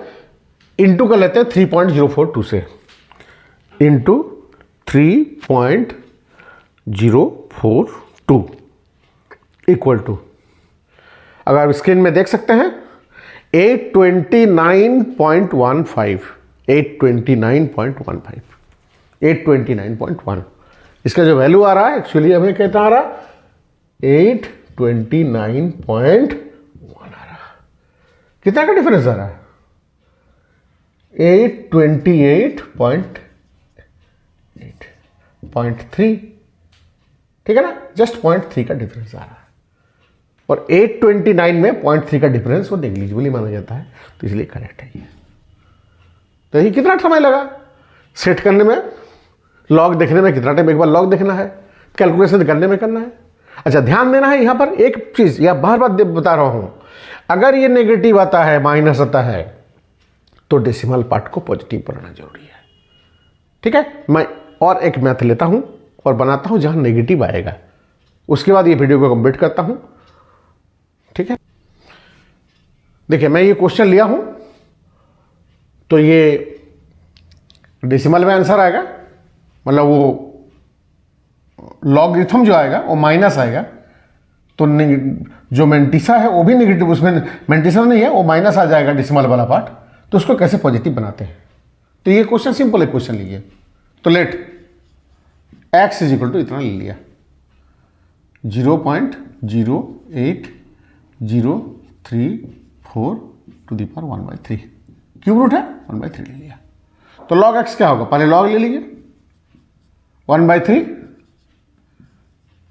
S1: इंटू कर लेते हैं 3.042 से, इंटू 3.042 इक्वल टू, अगर आप स्क्रीन में देख सकते हैं 829.15, 829.15, 829.1, इसका जो वैल्यू आ रहा है एक्चुअली हमें कहता आ रहा 829.1 आ रहा। कितना का डिफरेंस आ रहा है, 828.3, ठीक है ना, जस्ट 0.3 का डिफरेंस आ रहा है, और 829 में 0.3 का डिफरेंस वो नेग्लिजिबल माना जाता है, तो इसलिए करेक्ट है ये। तो ये कितना समय लगा सेट करने में, लॉग देखने में कितना टाइम, एक बार लॉग देखना है, कैलकुलेशन करने में करना है। अच्छा ध्यान देना है यहाँ पर एक चीज़, या बार बार बता रहा हूँ, अगर ये नेगेटिव आता है, माइनस आता है, तो डेसिमल पार्ट को पॉजिटिव बनाना जरूरी है, ठीक है। मैं और एक मैथ लेता हूँ और बनाता हूँ जहाँ नेगेटिव आएगा, उसके बाद ये वीडियो को कंप्लीट करता हूँ, ठीक है। देखिए मैं ये क्वेश्चन लिया हूं, तो ये डेसिमल में आंसर आएगा, मतलब वो लॉगरिथम जो आएगा वो माइनस आएगा, तो जो मेंटिसा है वो भी नेगेटिव, उसमें मेंटिसा नहीं है, वो माइनस आ जाएगा डेसिमल वाला पार्ट, तो उसको कैसे पॉजिटिव बनाते हैं। तो ये क्वेश्चन सिंपल है, क्वेश्चन लीजिए, तो let x is equal to इतना ले लिया, 0.08034 4⁻³ क्यूब रूट है 1/3 ले लिया। तो log x क्या होगा, पहले log ले लीजिए 1/3,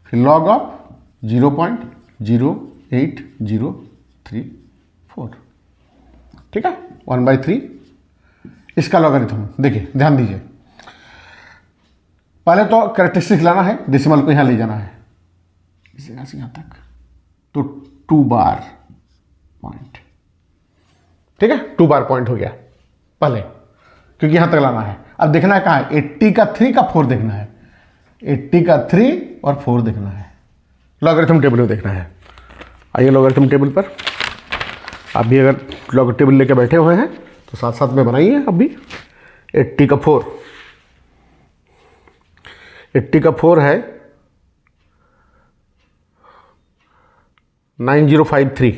S1: फिर log ऑफ 0.08034, ठीक है 1/3। इसका लॉगरिथम देखिए, ध्यान दीजिए, पहले तो कैरेक्टरिस्टिक लाना है, डेसिमल को यहां ले जाना है इस जगह से यहां तक, तो 2 बार पॉइंट, ठीक है 2 बार पॉइंट हो गया पहले, क्योंकि यहां तक लाना है। अब देखना है कहां है, 80 का 3 का 4 देखना है, 80 का 3 और 4 देखना है, लॉगरिथम टेबल में देखना है। आइए लॉगरिथम टेबल पर, आप भी अगर लॉग टेबल लेके बैठे हुए हैं तो साथ साथ में बनाइए। अब भी 80 का 4, 80 का 4 है 9053,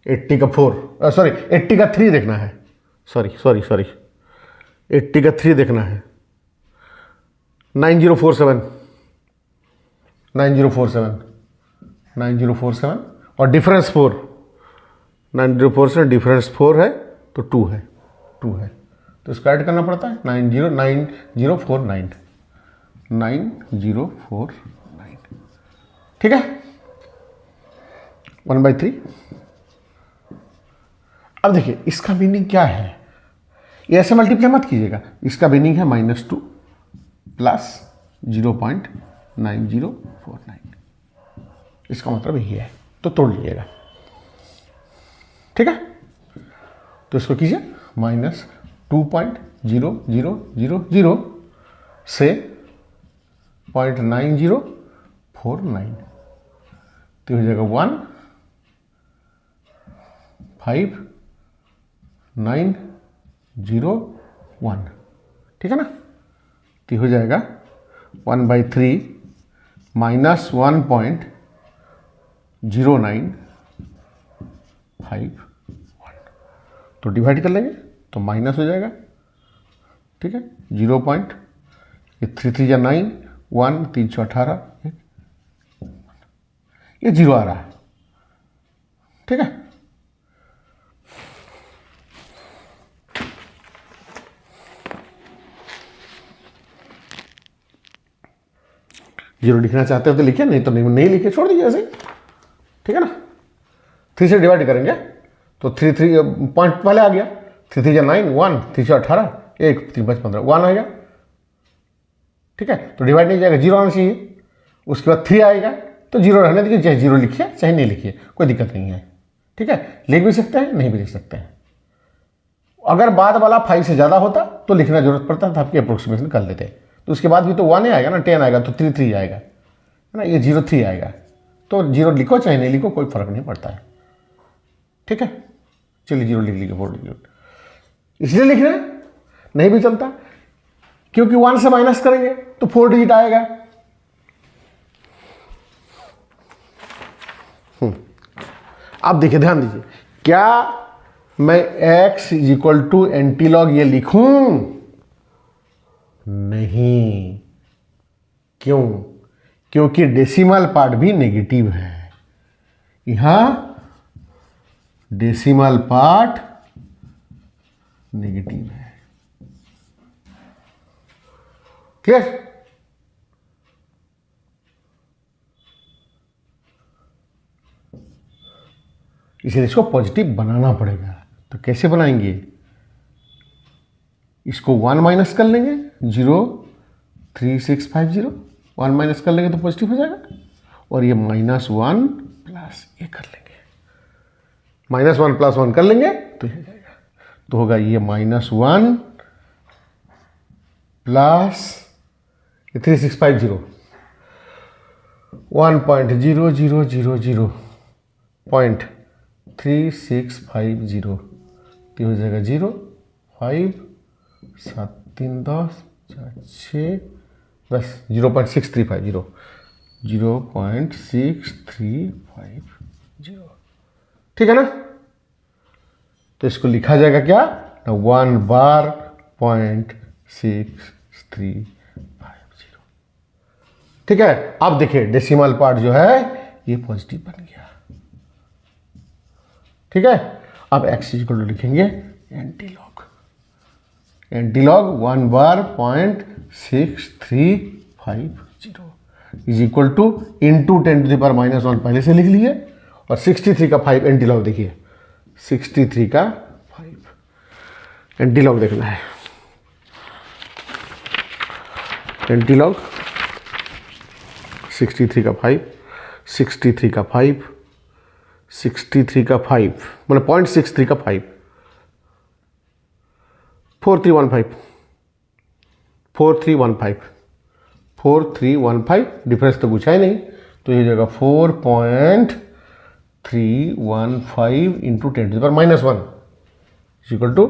S1: 80 का 4 सॉरी 80 का 3 देखना है, सॉरी 80 का 3 देखना है 9047 और डिफरेंस 4, 9047 डिफरेंस 4 है तो 2 है, तो इसका ऐड करना पड़ता है 9049, ठीक है 1/3। अब देखिए इसका मीनिंग क्या है, ये ऐसे मल्टीप्लाई मत कीजिएगा, इसका मीनिंग है -2 प्लस 0.9049, इसका मतलब यही है, तो तोड़ लीजिएगा, ठीक है। तो इसको कीजिए -2.0000 से 0.9049, तो हो जाएगा 15901, ठीक है ना। तो हो जाएगा 1/3 माइनस 1.0951, तो डिवाइड कर लेंगे तो माइनस हो जाएगा, ठीक है 0.33 या 9 1 318, ये 0 आ रहा है, ठीक है। जीरो लिखना चाहते हो तो लिखिए, नहीं तो नहीं लिखिए, छोड़ दीजिए ऐसे, ठीक है ना। 3 से डिवाइड करेंगे तो 3 पॉइंट पहले आ गया, 3 3 9 1 3 से 18 1 3 5 15 1 आएगा, ठीक है। तो डिवाइड नहीं जाएगा, 0 आना चाहिए, उसके बाद 3 आएगा, तो 0 रहने दीजिए, चाहे 0 लिखिए चाहे नहीं लिखिए, कोई दिक्कत नहीं है, ठीक है। लिख भी सकते हैं, नहीं भी लिख सकते हैं। अगर बाद वाला 5 से ज़्यादा होता तो लिखना जरूरत पड़ता था, आपकी अप्रोक्सीमेशन कर लेते, तो उसके बाद भी तो 1 आएगा ना, 10 आएगा तो 3 3 आएगा, है ना, ये 0 3 आएगा, तो 0 लिखो चाहे नहीं लिखो कोई फर्क नहीं पड़ता है, ठीक है। चलिए 0 लिख लीजिए, 4 डिजिट इसलिए लिख रहे हैं, नहीं भी चलता क्योंकि 1 से माइनस करेंगे तो 4 डिजिट आएगा। अब देखिए ध्यान दीजिए, क्या मैं x = एंटीलॉग ये लिखूं? नहीं, क्यों? क्योंकि डेसिमल पार्ट भी नेगेटिव है, यहां डेसिमल पार्ट नेगेटिव है, क्लियर। इसलिए इसको पॉजिटिव बनाना पड़ेगा, तो कैसे बनाएंगे? इसको 1 माइनस कर लेंगे, 03650 1 माइनस कर लेंगे तो पॉजिटिव हो जाएगा, और ये -1 प्लस ये कर लेंगे, -1 + 1 कर लेंगे तो ये जाएगा, तो होगा ये -1 प्लस 3650 1.0000.3650, तो हो जाएगा 0 5 7 3 10 4 6 बस 0.6350 0.6350, ठीक है ना। तो इसको लिखा जाएगा क्या, 1 बार 0.6350, ठीक है। अब देखिए डेसिमल पार्ट जो है ये पॉजिटिव बन गया, ठीक है। अब x इज इक्वल टू लिखेंगे anti log 1 bar 0.6350 is equal to into 10⁻⁻1 पहले से लिख लिए, और 63 का 5 एंटी लॉग देखिए, 63 का 5 एंटी लॉग देखना है। एंटी लॉग 63 का 5, 63 का 5, 63 का 5 मतलब 0.63 का 5, 4315 डिफरेंस तो पूछा ही नहीं, तो ये जगह 4.315 into 10⁻⁻1 equal to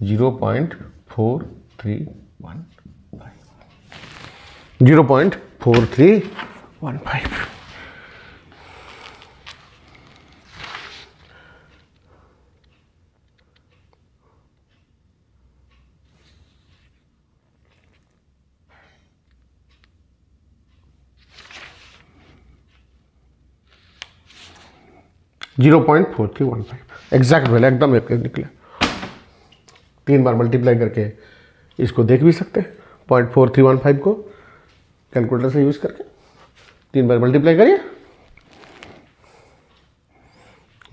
S1: 0.4315। 0.4315 exact value एकदम एक निकले। 3 बार मल्टीप्लाई करके इसको देख भी सकते हैं, 0.4315 को कैलकुलेटर से यूज करके 3 बार मल्टीप्लाई करिए,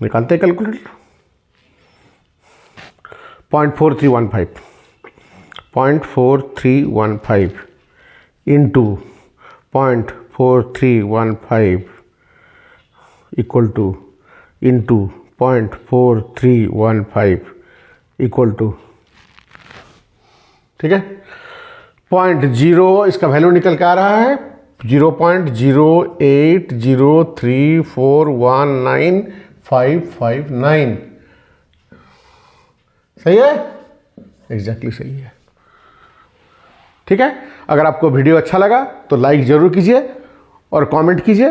S1: निकालते हैं calculator. 0.4315 into 0.4315 equal to into 0.4315 equal to, ठीक है, 0.0 इसका वैल्यू निकल के आ रहा है 0.08034195559। सही है, एग्जैक्टली सही है। ठीक है, अगर आपको वीडियो अच्छा लगा तो लाइक जरूर कीजिए और कमेंट कीजिए,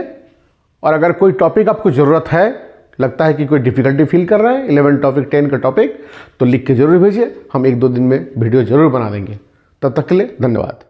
S1: और अगर कोई टॉपिक आपको ज़रूरत है, लगता है कि कोई डिफ़िकल्टी फील कर रहा है 11 टॉपिक 10 का टॉपिक, तो लिख के ज़रूर भेजिए, हम 1-2 दिन में वीडियो ज़रूर बना देंगे। तब तक के लिए धन्यवाद।